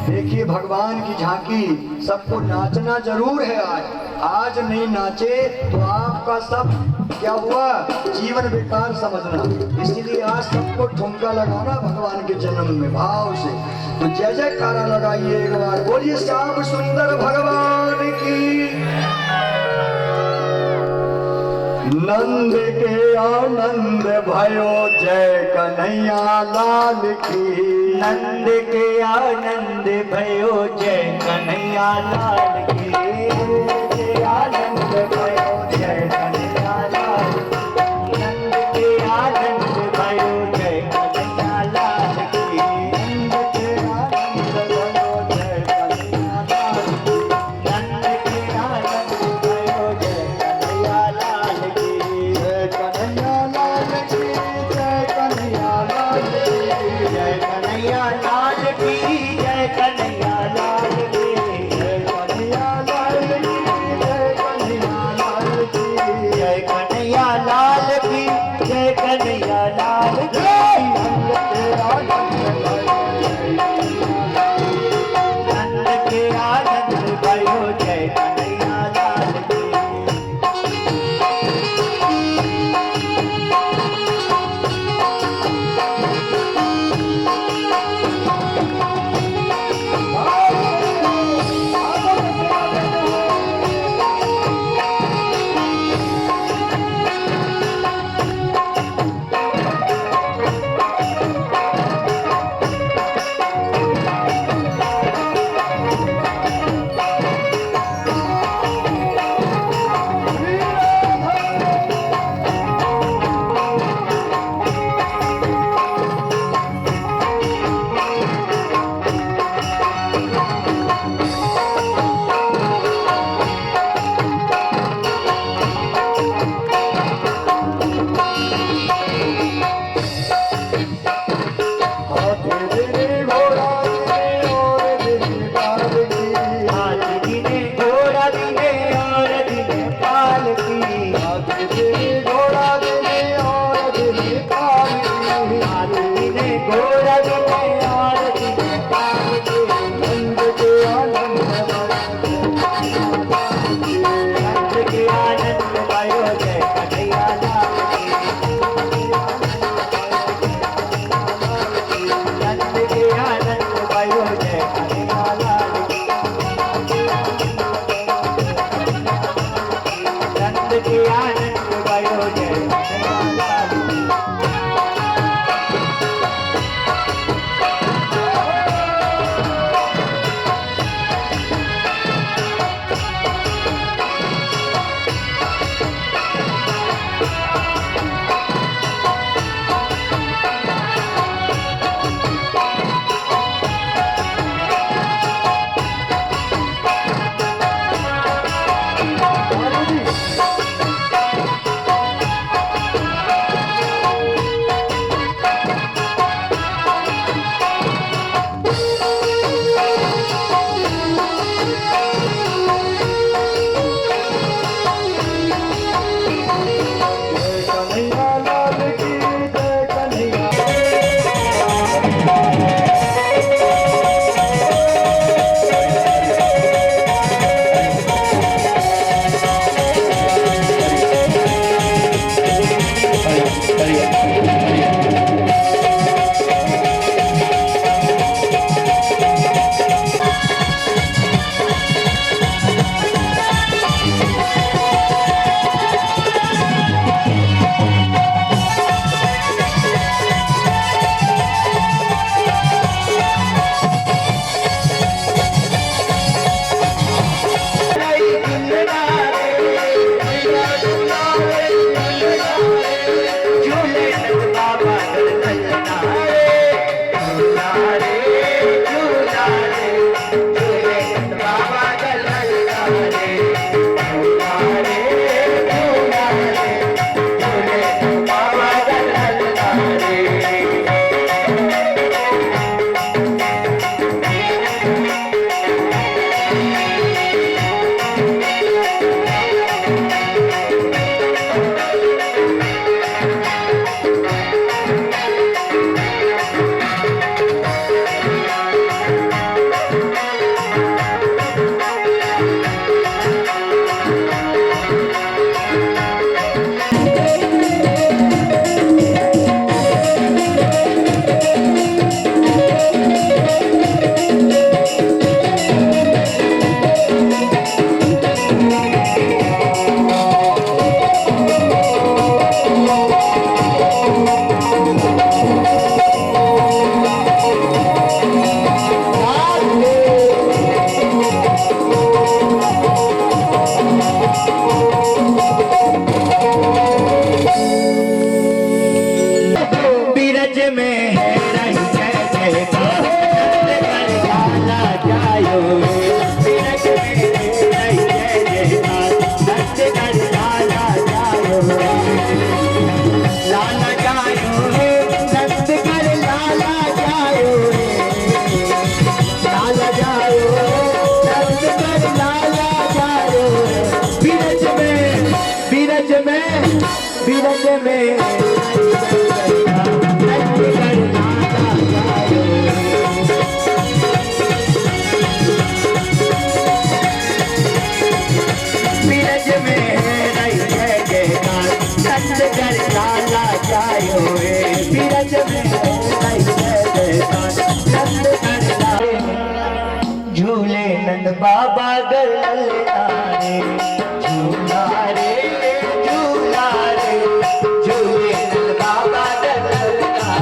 देखिए भगवान की झांकी, सबको नाचना जरूर है। आज नहीं नाचे तो आपका सब क्या हुआ, जीवन बेकार समझना। इसीलिए आज सबको ठुमका लगाना भगवान के जन्म में भाव से। तो जय जयकारा लगाइए एक बार, बोलिए श्याम सुंदर भगवान की। नंद के आनंद भयो जय कन्हैया लाल की। नंद के आनंद भयो जय कन्हैया लाल की। के आनंद भयो जय कन्हैया लाल की। नंद के आनंद भयो जय कन्हैया लाल की। नंद के आनंद भयो जय कन्हैया लाल की। नंद के आनंद भयो जय कन्हैया लाल की। जय कन्हैया लाल की, जय कन्हैया लाल की। जय कन्हैया लाल की, जय कन्हैया लाल की। जय कन्हैया बादल ललना रे झूला रे झूला रे झूले नलवा बादल ललना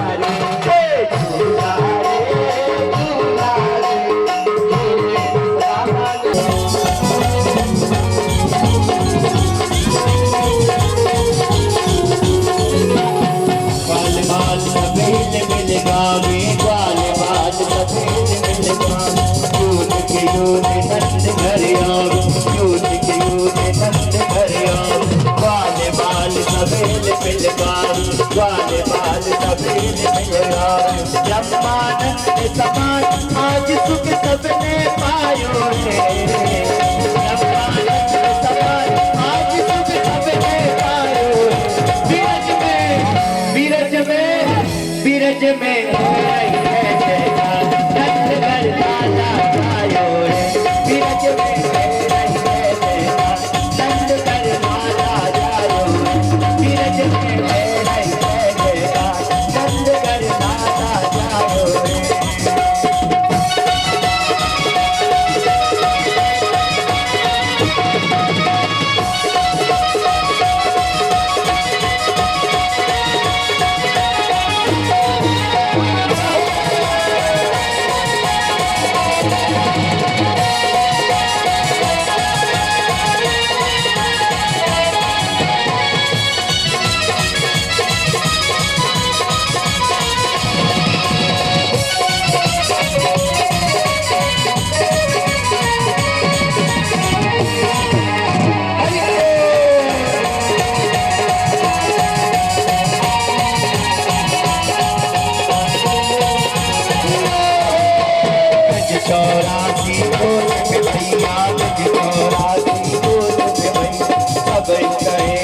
रे झूला रे झूला रे झूले नलवा बादल। बाल बाल सफेद मिल गावे बाल बाल सफेद मिल गावे यूथ के यूथ नंद घर आवे यूथ के यूथ नंद घर आवे बाल बाल सफेद मिल गावे बाल बाल सफेद मिल गावे ब्रह्मानंद समान आज सुख सबने पायो रे ब्रह्मानंद समान आज सुख सबने पायो बीरज में रही है जयकार नंद घर लाला गायो रे बीरज में रही है जयकार नंद घर लाला गायो बीरज में रही है जयकार नंद घर लाला गायो रे। चौरासी कोस में भैया चौरासी कोस में भैया सब कहे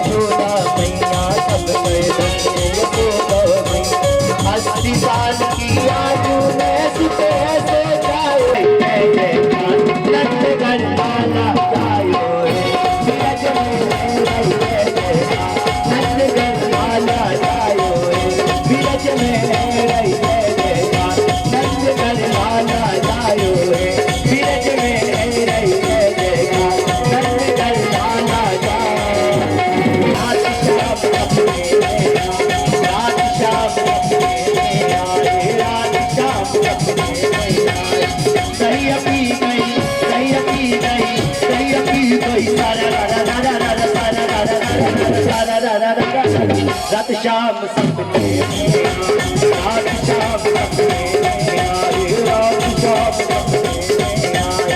सोना मैया सब कहे मैया 80 साल की आयु में सुते ऐसे जाए नंद घर लाला जायो बीरज में रही है नंद घर लाला जायो बीरज में रही है नंद घर लाला जायो बीरज में रही है नंद घर लाला जायो रात शाम अपने रात शाम अपने रात शाम अपने सही अपी गई सही अपी गई सही अपी गई सारा रात शाम सपने रात शाम सपने रात शाम सपने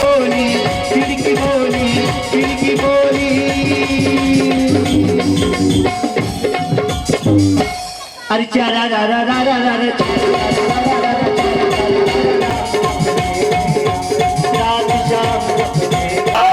बोली खिड़की बोली खिड़की बोली अरे चारा रा रा रा रा रा रा रात शाम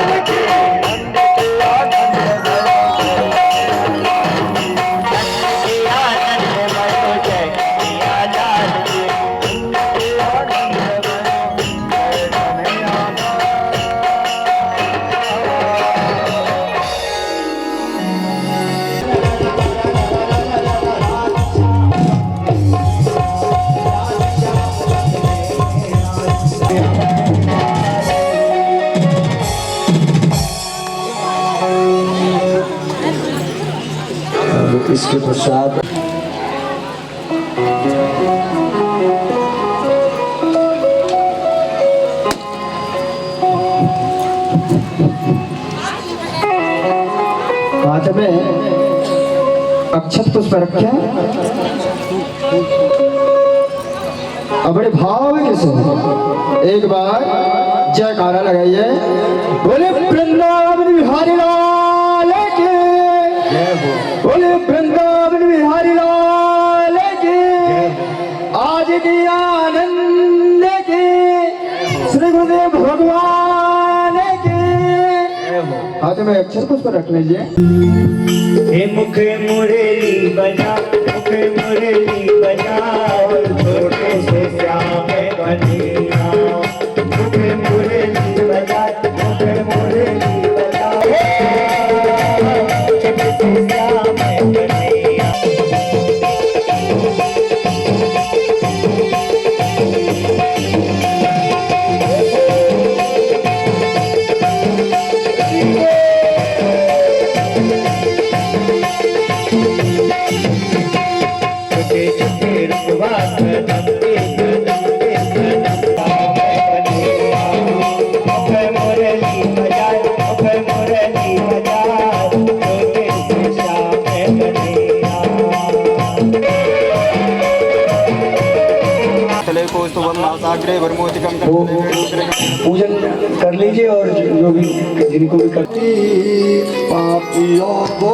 इसके पश्चात हाथ में अक्षत पुष्प रखे और बड़े भाव के साथ एक बार जयकारा लगाइए बोले वृंदावन बिहारी लाल के बोले वृंदावन बिहारी लाल के आज की आनंद के श्री गुरुदेव भगवान के हाथ में अक्षर पुष्प रख लीजिए। हे मुख मुरली बजा मुख मुरली बजा छोटे से श्याम बनिया वो पूजन कर लीजिए और जो भी जिनको भी कर पापियों को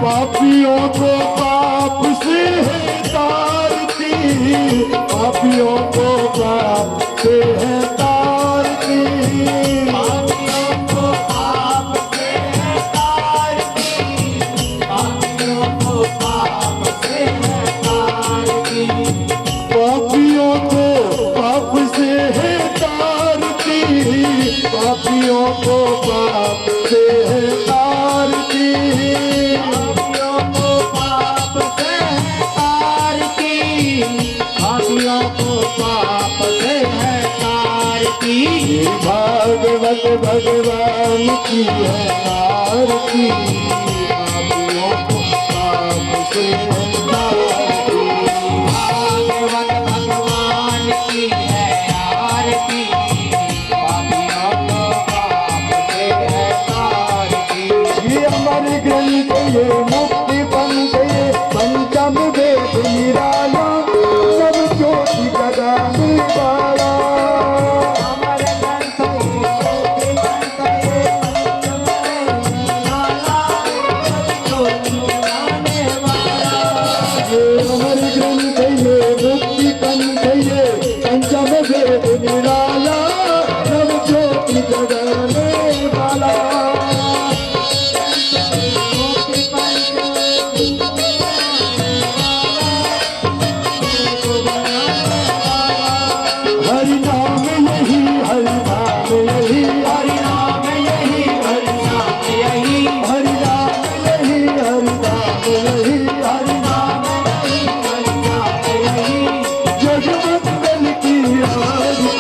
पापियों को पाप से है तारती, पापियों को पाप से है तारती, पापियों को पाप से है तारती, पापियों को पाप से है तारती, पापियों को पाप से है तारती, पापियों को पाप से है तारती, भागवत भगवान की है आरती, पापियों को पाप से है तारती, भागवत भगवान की है आरती, पापियों को पाप से है तारती। ये अमर ग्रंथ ये मुक्ति पंथ ये पंचम वेद निराला, सब ज्योति जगाने वाला, निराला नव ज्योति जगाने वाला, हरि नाम यही, हरि नाम यही, हरि नाम यही, हरि नाम यही, हरि नाम यही, हरि नाम यही, हरि नाम यही, हरि नाम यही, जगमंगल की आरती,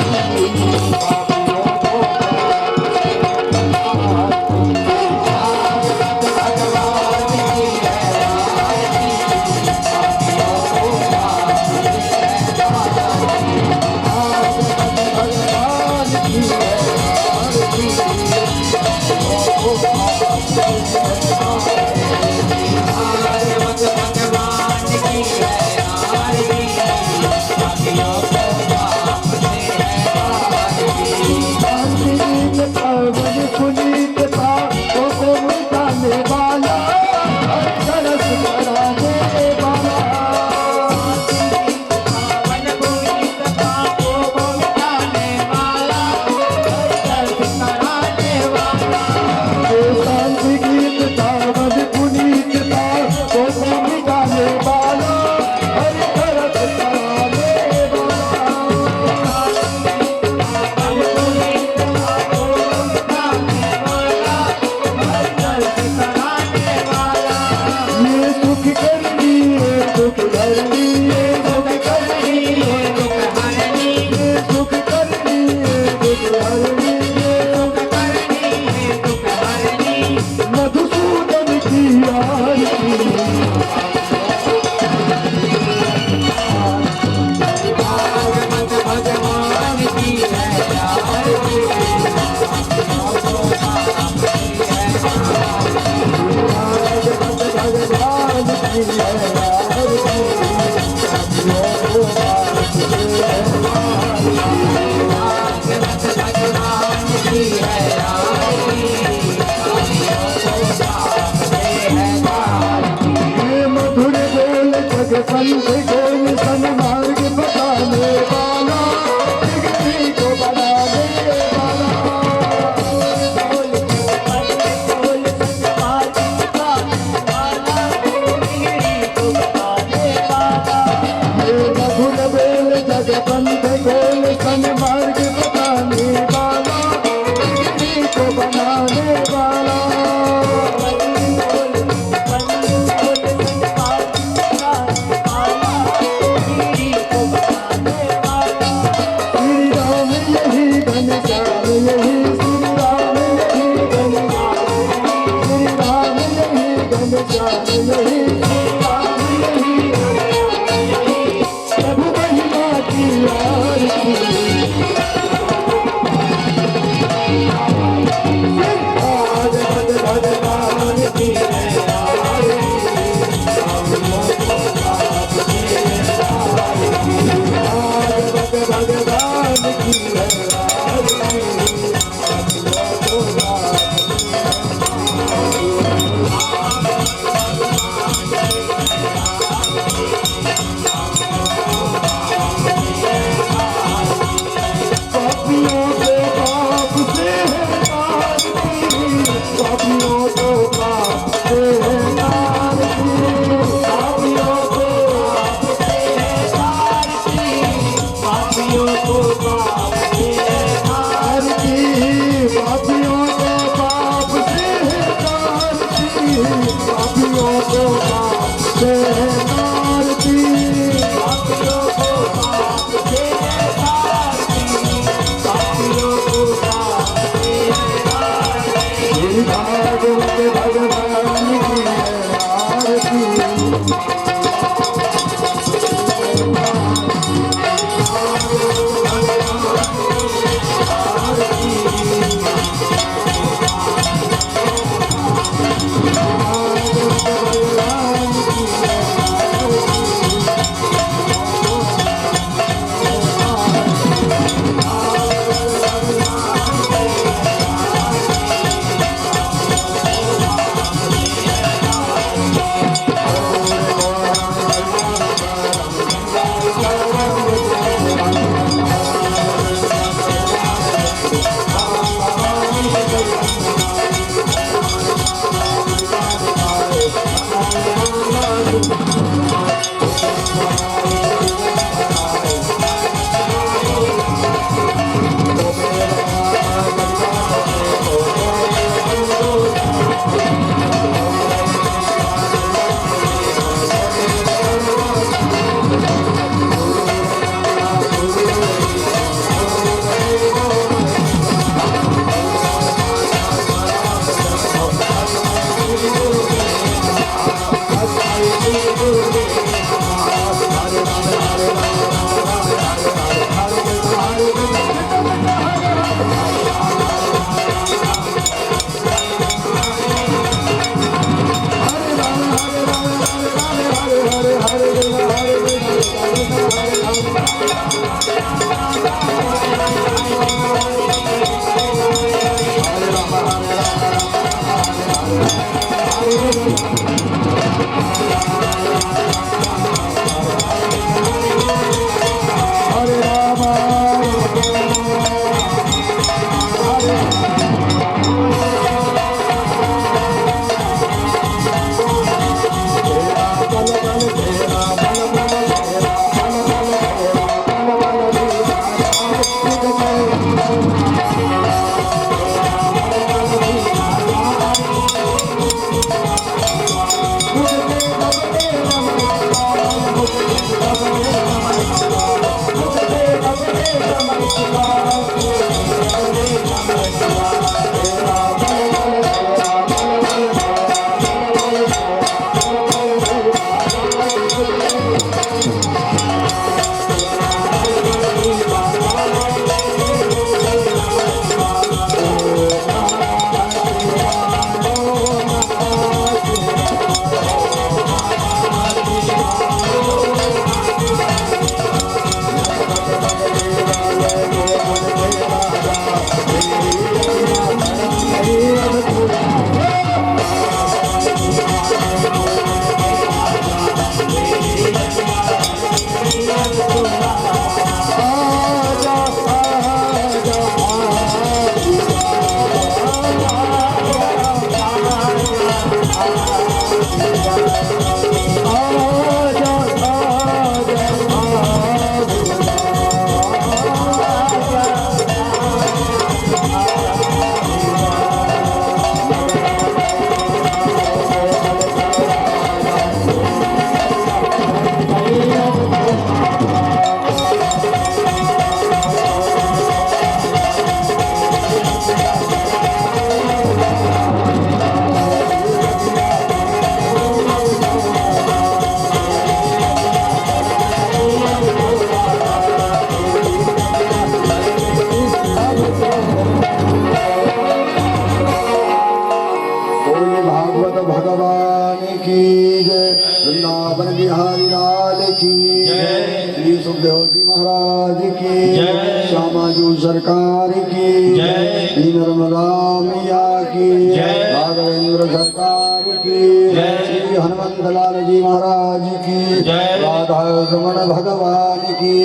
जी महाराज की जय। श्यामाजू सरकार की जय। नर्मदा मैया की जय। राघवेंद्र सरकार की जय। श्री हनुमंत लाल जी महाराज की जय। राधा रमण भगवान की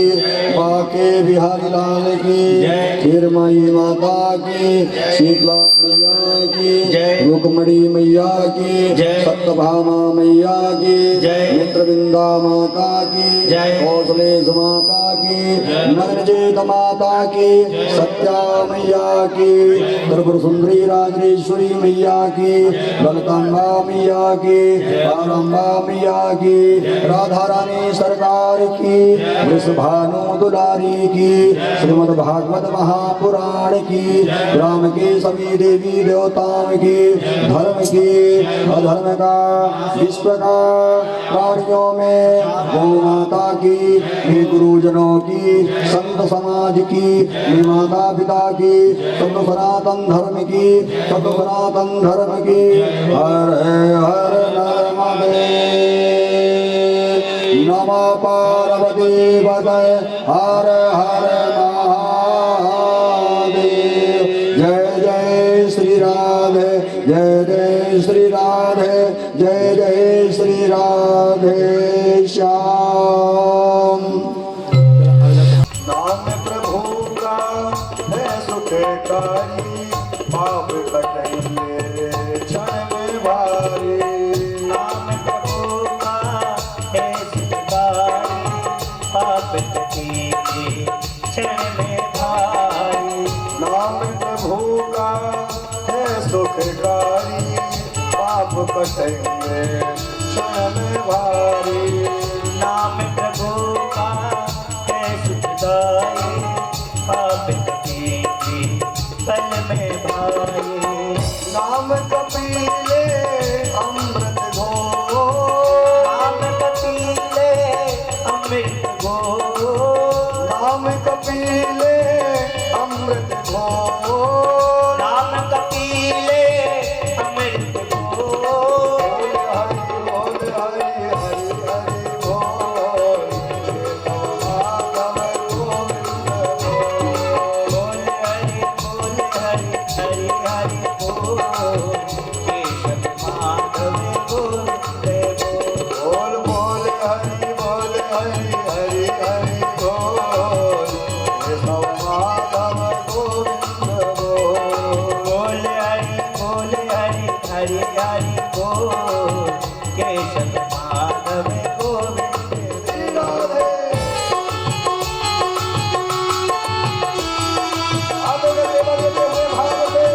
बाके बिहारी लाल की जय। खीरमाई माता की शीतला मैया की जय। रुक्मणी मैया की जय। सत्यभामा मैया की जय। मित्रविंदा माता की जय। कौशलेश माता की जय। नगरजेत माता की सत्या मैया की त्रिपुर सुंदरी राजेश्वरी मैया की ललितांबा मैया की पारंबा मैया की राधा रानी सरकार की वृषभानु दुलारी की श्रीमद् भागवत महापुराण की राम के सभी देवी देवताओं की धर्म की अधर्म का विश्व का प्राणियों में गौ माता की भी गुरुजनों की संत समाज की भी माता पिता की सब सनातन धर्म की सब सनातन धर्म की हर हर नर्मदे नमः पार्वती पतये हर हर महादेव जय जय श्री राधे जय जय श्री राधे जय जय श्री राधे श्याम। नाम प्रभु का है सुखकारी पाप कटेंगे क्षण में भारी। नाम प्रभु का है सुखकारी पाप कटेंगे क्षण में भारी। नाम प्रभु का है सुखकारी पाप कटेंगे क्षण में भारी। नाम प्रभु का है सुखदाई पाप कटेंगे पल में भारी। नाम कपीले अमृत घो नाम कपीले अमृत घो नाम कपीले अमृत घो नाम कपीले अमृत घो हरि बोल हरि हरि हरि बोल माधव गोविंद बोल हरि बोल हरि हरि हरि बोल केशव माधव गोविंद बोल बोल हरि बोल हरि हरि हरि बोल केशव माधव गोविंद बोल। बोल हरि हरि हरि बोल केशव माधव गोविंद राधे आगे बढ़ते हुए भागते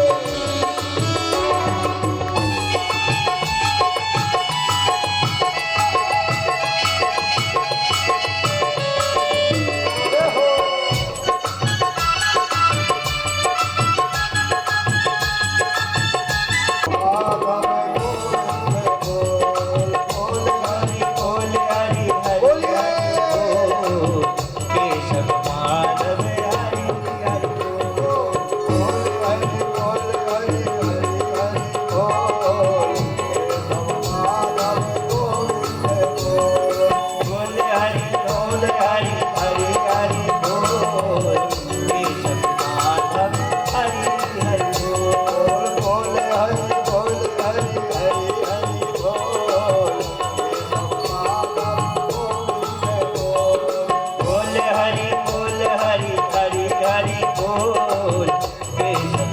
बोल हरि हरि बोल केशव माधव हरि हरि बोल हरि हरि हरि बोल केशव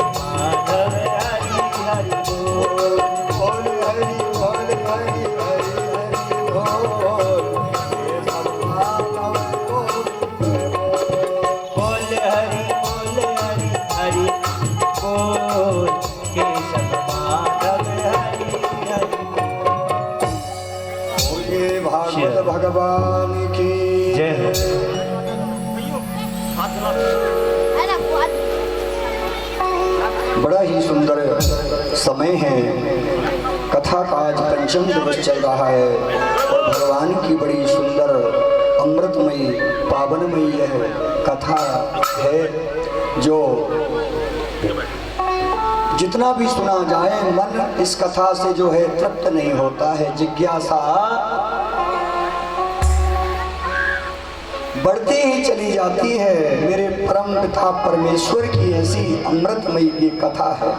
माधव हरि हरि बोल बोल हरि हरि हरि बोल केशव माधव हरि हरि बोल बोल हरि हरि बोल केशव माधव हरि हरि बोलिए भागवत भगवान की जय हो। बड़ा ही सुंदर समय है। कथा का आज पंचम दिवस चल रहा है और भगवान की बड़ी सुंदर अमृतमयी पावनमयी यह कथा है जो जितना भी सुना जाए मन इस कथा से जो है तृप्त नहीं होता है। जिज्ञासा बढ़ती ही चली जाती है। मेरे परम पिता परमेश्वर की ऐसी अमृतमयी की कथा है।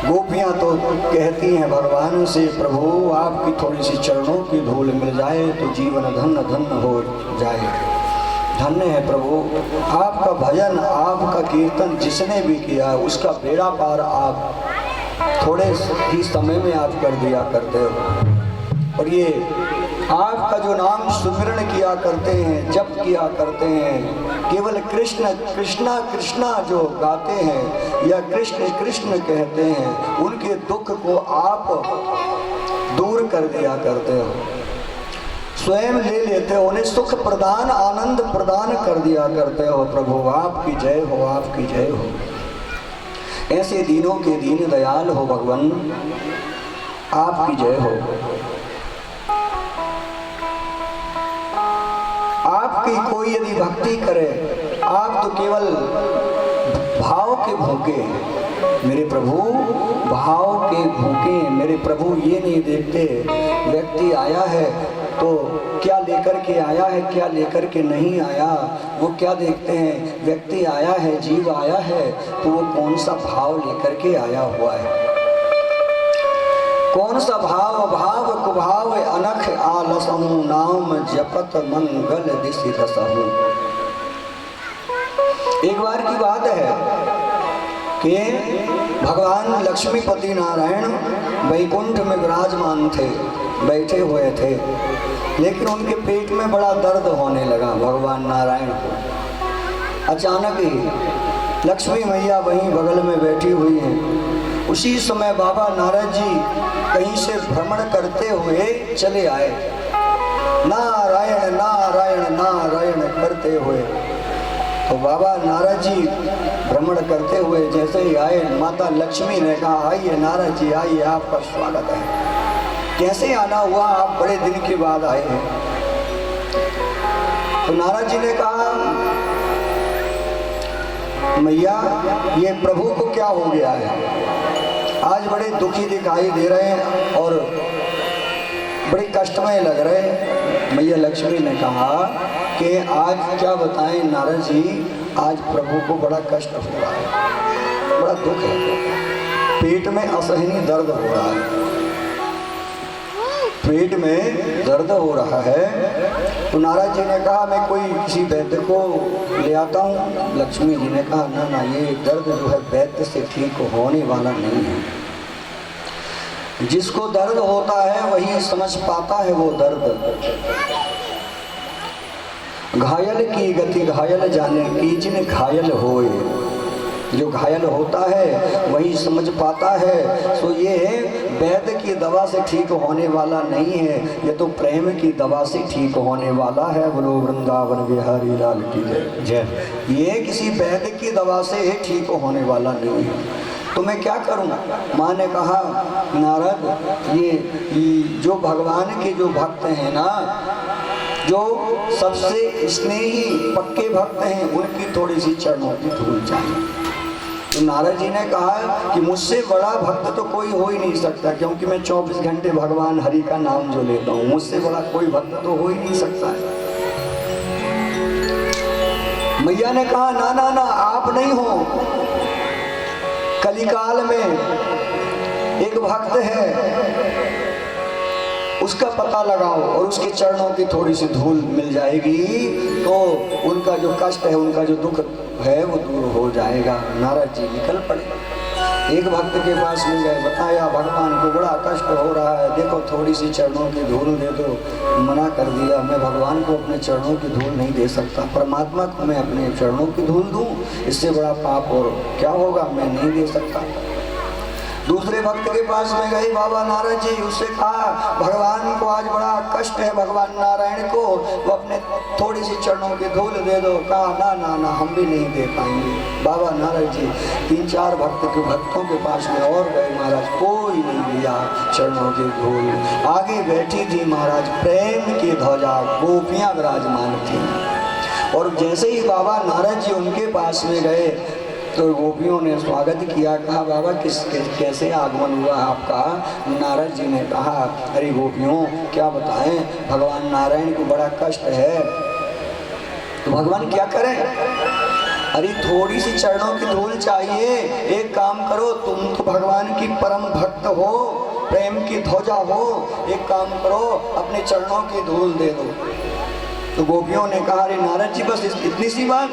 गोपियां तो कहती हैं भगवान से, प्रभु आपकी थोड़ी सी चरणों की धूल मिल जाए तो जीवन धन्य धन्य हो जाए। धन्य है प्रभु, आपका भजन आपका कीर्तन जिसने भी किया उसका बेड़ा पार आप थोड़े ही समय में आप कर दिया करते हो। और ये आपका जो नाम सुमिरण किया करते हैं, जप किया करते हैं, केवल कृष्ण कृष्णा कृष्णा जो गाते हैं या कृष्ण कृष्ण कहते हैं, उनके दुख को आप दूर कर दिया करते हो, स्वयं ले लेते हो, उन्हें सुख प्रदान आनंद प्रदान कर दिया करते हो। प्रभु आपकी जय हो, आपकी जय हो। ऐसे दीनों के दीन दयाल हो भगवान, आपकी जय हो। आपकी कोई यदि भक्ति करे, आप तो केवल भाव के भूखे हैं मेरे प्रभु, भाव के भूखे हैं मेरे प्रभु। ये नहीं देखते व्यक्ति आया है तो क्या लेकर के आया है, क्या लेकर के नहीं आया, वो क्या देखते हैं। व्यक्ति आया है, जीव आया है तो वो कौन सा भाव लेकर के आया हुआ है, कौन सा भाव। भाव कुभाव अनख आलसहु, नाम जपत मंगल दिशि रसहु। एक बार की बात है कि भगवान लक्ष्मीपति नारायण वैकुंठ में विराजमान थे, बैठे हुए थे, लेकिन उनके पेट में बड़ा दर्द होने लगा भगवान नारायण को। अचानक ही लक्ष्मी मैया वहीं बगल में बैठी हुई हैं। उसी समय बाबा नारद जी कहीं से भ्रमण करते हुए चले आए, नारायण नारायण नारायण करते हुए। तो बाबा नारद जी भ्रमण करते हुए जैसे ही आए, माता लक्ष्मी ने कहा, आइए नारद जी आइए, आपका स्वागत है। कैसे आना हुआ, आप बड़े दिन के बाद आए हैं। तो नारद जी ने कहा, मैया ये प्रभु को क्या हो गया है, आज बड़े दुखी दिखाई दे रहे हैं और बड़े कष्टमय लग रहे हैं। मैया लक्ष्मी ने कहा कि आज क्या बताएं नारद जी, आज प्रभु को बड़ा कष्ट हो रहा है, बड़ा दुख है, पेट में असहनीय दर्द हो रहा है, पेट में दर्द हो रहा है। तो नारद जी ने कहा, मैं कोई किसी वैद्य को ले आता हूँ। लक्ष्मी जी ने कहा, ना ना, ये दर्द जो है वैद्य से ठीक होने वाला नहीं है। जिसको दर्द होता है वही समझ पाता है वो दर्द। घायल की गति घायल जाने की, जिन घायल होए, जो घायल होता है वही समझ पाता है। सो ये वैद्य की दवा से ठीक होने वाला नहीं है, ये तो प्रेम की दवा से ठीक होने वाला है। बोलो वृंदावन बिहारी लाल की जय। ये किसी वैद्य की दवा से ठीक होने वाला नहीं है। तो मैं क्या करूं? माँ ने कहा, नारद ये जो भगवान के जो भक्त हैं ना, जो सबसे स्नेही पक्के भक्त हैं, उनकी थोड़ी सी चरणों की धूल चाहिए। तो नारद जी ने कहा कि मुझसे बड़ा भक्त तो कोई हो ही नहीं सकता, क्योंकि मैं 24 घंटे भगवान हरि का नाम जो लेता हूँ, मुझसे बड़ा कोई भक्त तो हो ही नहीं सकता है। मैया ने कहा, ना ना ना, आप नहीं हो। कलिकाल में एक भक्त है, उसका पता लगाओ और उसके चरणों की थोड़ी सी धूल मिल जाएगी तो उनका जो कष्ट है, उनका जो दुख है वो दूर हो जाएगा। नारद जी निकल पड़े, एक भक्त के पास में गए, बताया भगवान को बड़ा कष्ट हो रहा है, देखो थोड़ी सी चरणों की धूल दे दो। मना कर दिया, मैं भगवान को अपने चरणों की धूल नहीं दे सकता, परमात्मा को मैं अपने चरणों की धूल दूं, इससे बड़ा पाप और क्या होगा, मैं नहीं दे सकता। दूसरे भक्त के पास में गए बाबा नारद जी, उससे कहा भगवान को आज बड़ा कष्ट है, भगवान नारायण को, वो अपने थोड़ी सी चरणों की धूल दे दो। कहा, ना ना ना, हम भी नहीं दे पाएंगे। बाबा नारद जी 3-4 भक्तों के पास में और गए, महाराज कोई नहीं लिया चरणों की धूल। आगे बैठी थी महाराज प्रेम की ध्वजा, गोपियाँ विराजमान थी। और जैसे ही बाबा नारद जी उनके पास में गए तो गोपियों ने स्वागत किया। कहा, बाबा कैसे आगमन हुआ आपका? नारद जी ने कहा, अरे गोपियों क्या बताएं, भगवान नारायण को बड़ा कष्ट है, तो भगवान क्या करें? अरे थोड़ी सी चरणों की धूल चाहिए। एक काम करो, तुम तो भगवान की परम भक्त हो, प्रेम की ध्वजा हो, एक काम करो अपने चरणों की धूल दे दो। तो गोपियों ने कहा, अरे नारद जी बस इतनी सी बात?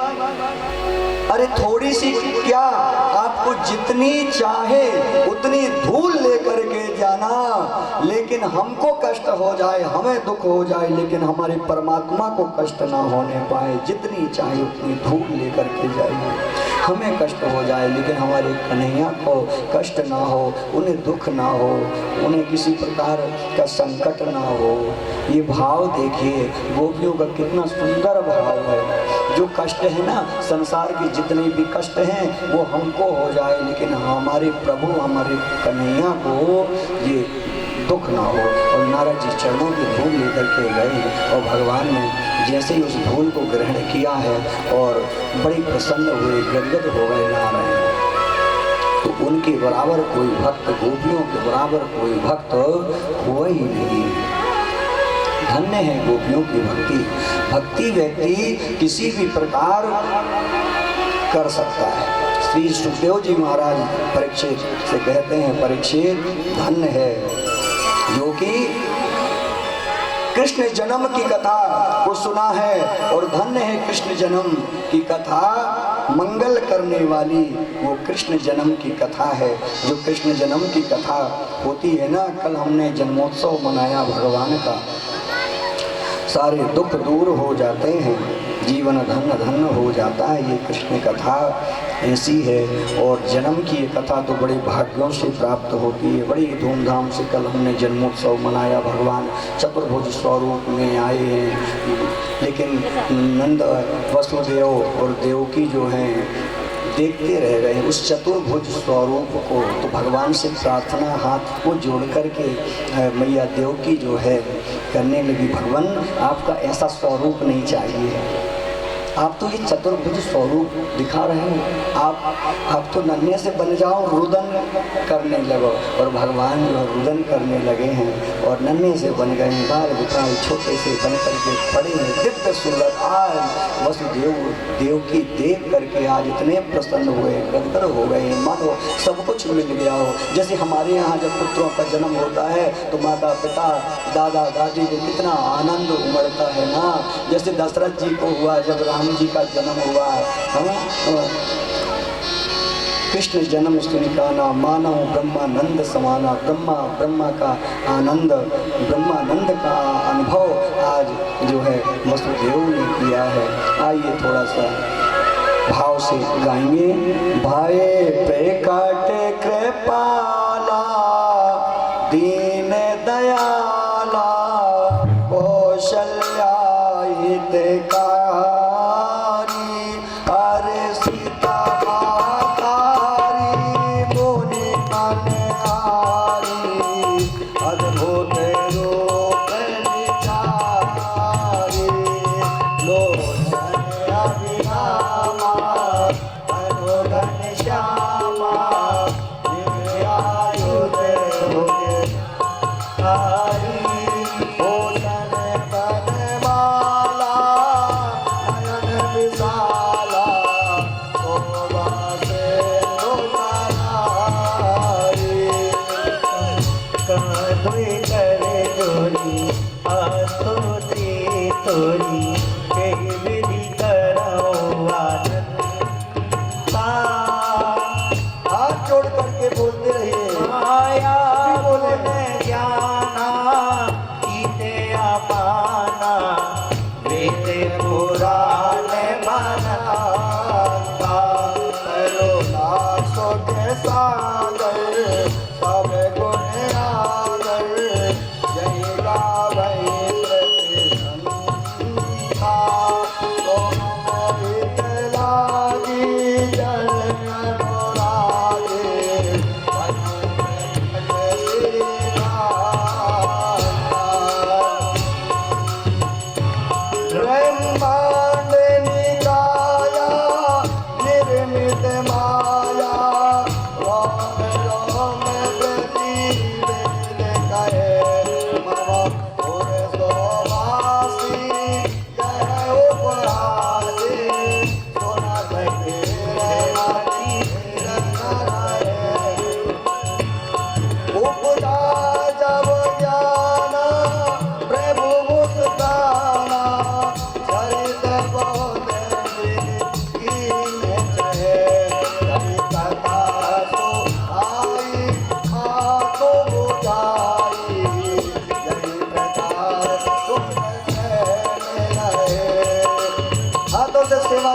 अरे थोड़ी सी क्या, आपको जितनी चाहे उतनी धूल लेकर के जाना, लेकिन हमको कष्ट हो जाए, हमें दुख हो जाए, लेकिन हमारे परमात्मा को कष्ट ना होने पाए। जितनी चाहे उतनी धूल लेकर के जाइए, हमें कष्ट हो जाए लेकिन हमारे कन्हैया को कष्ट ना हो, उन्हें दुख ना हो, उन्हें किसी प्रकार का संकट ना हो। ये भाव देखिए, गोपियों का कितना सुंदर भाव है। जो कष्ट है ना, संसार के जितने भी कष्ट हैं वो हमको हो जाए, लेकिन हमारे प्रभु, हमारे कन्हैया को ये दुख ना हो। और नारद जी चरणों की धूल लेकर के गए और भगवान ने जैसे ही उस धूल को ग्रहण किया है और बड़े प्रसन्न हुए, गदगद हो गए नारायण। तो उनके बराबर कोई भक्त, गोपियों के बराबर कोई भक्त हुआ ही नहीं। धन्य है गोपियों की भक्ति। भक्ति व्यक्ति किसी भी प्रकार कर सकता है। श्री सुखदेव जी महाराज परीक्षित से कहते हैं, परीक्षित धन्य है जो कि कृष्ण जन्म की कथा को सुना है, और धन्य है कृष्ण जन्म की कथा मंगल करने वाली वो कृष्ण जन्म की कथा है। जो कृष्ण जन्म की कथा होती है ना, कल हमने जन्मोत्सव मनाया भगवान का, सारे दुख दूर हो जाते हैं, जीवन धन्य धन्य हो जाता है। ये कृष्ण कथा ऐसी है, और जन्म की ये कथा तो बड़े भाग्यों से प्राप्त होती है। बड़ी धूमधाम से कल हमने जन्मोत्सव मनाया। भगवान चतुर्भुज स्वरूप में आए हैं, लेकिन नंद, वसुदेव और देवकी जो हैं देखते रह गए उस चतुर्भुज स्वरूप को। तो भगवान से प्रार्थना हाथ को जोड़ करके मैया देवकी जो है करने लगी, भगवान आपका ऐसा स्वरूप नहीं चाहिए, आप तो ये चतुर्भुज स्वरूप दिखा रहे हो, आप तो नन्हे से बन जाओ, रुदन करने लगो। और भगवान जो रुदन करने लगे हैं और नन्हे से बन गए हैं, बाल बुकाल छोटे से बन करके पड़े हैं, दिव्य सुंदर। आज वसुदेव देवकी देख करके आज इतने प्रसन्न हुए, गदगद हो गए, मानो सब कुछ मिल गया हो। जैसे हमारे यहाँ जब पुत्रों का जन्म होता है तो माता पिता दादा दादी को कितना आनंद उमड़ता है ना। जैसे दशरथ जी को हुआ जब राम जी का जन्म हुआ, कृष्ण जन्म सुनि काना, मानव ब्रह्मानंद समाना। ब्रह्मा का आनंद, ब्रह्मानंद का अनुभव आज जो है वसुदेव ने किया है। आइए थोड़ा सा भाव से गाएंगे। भाए पे काटे कृपाला, दीन दयाला, कौशल्या हितकारी, अरे सीता आकारी, मुनि मनहारी, अद्भुत रूप विचारी, लोचन अभिरामा, अनुगन श्यामा, दिव्यायुध धारी, भोजन बनमाला, नयन विशाला, शोभा से लोचनारी। कांधे करे जोड़ी आस्तुति तोरी, के विधि कराओ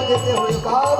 देते हुए कहा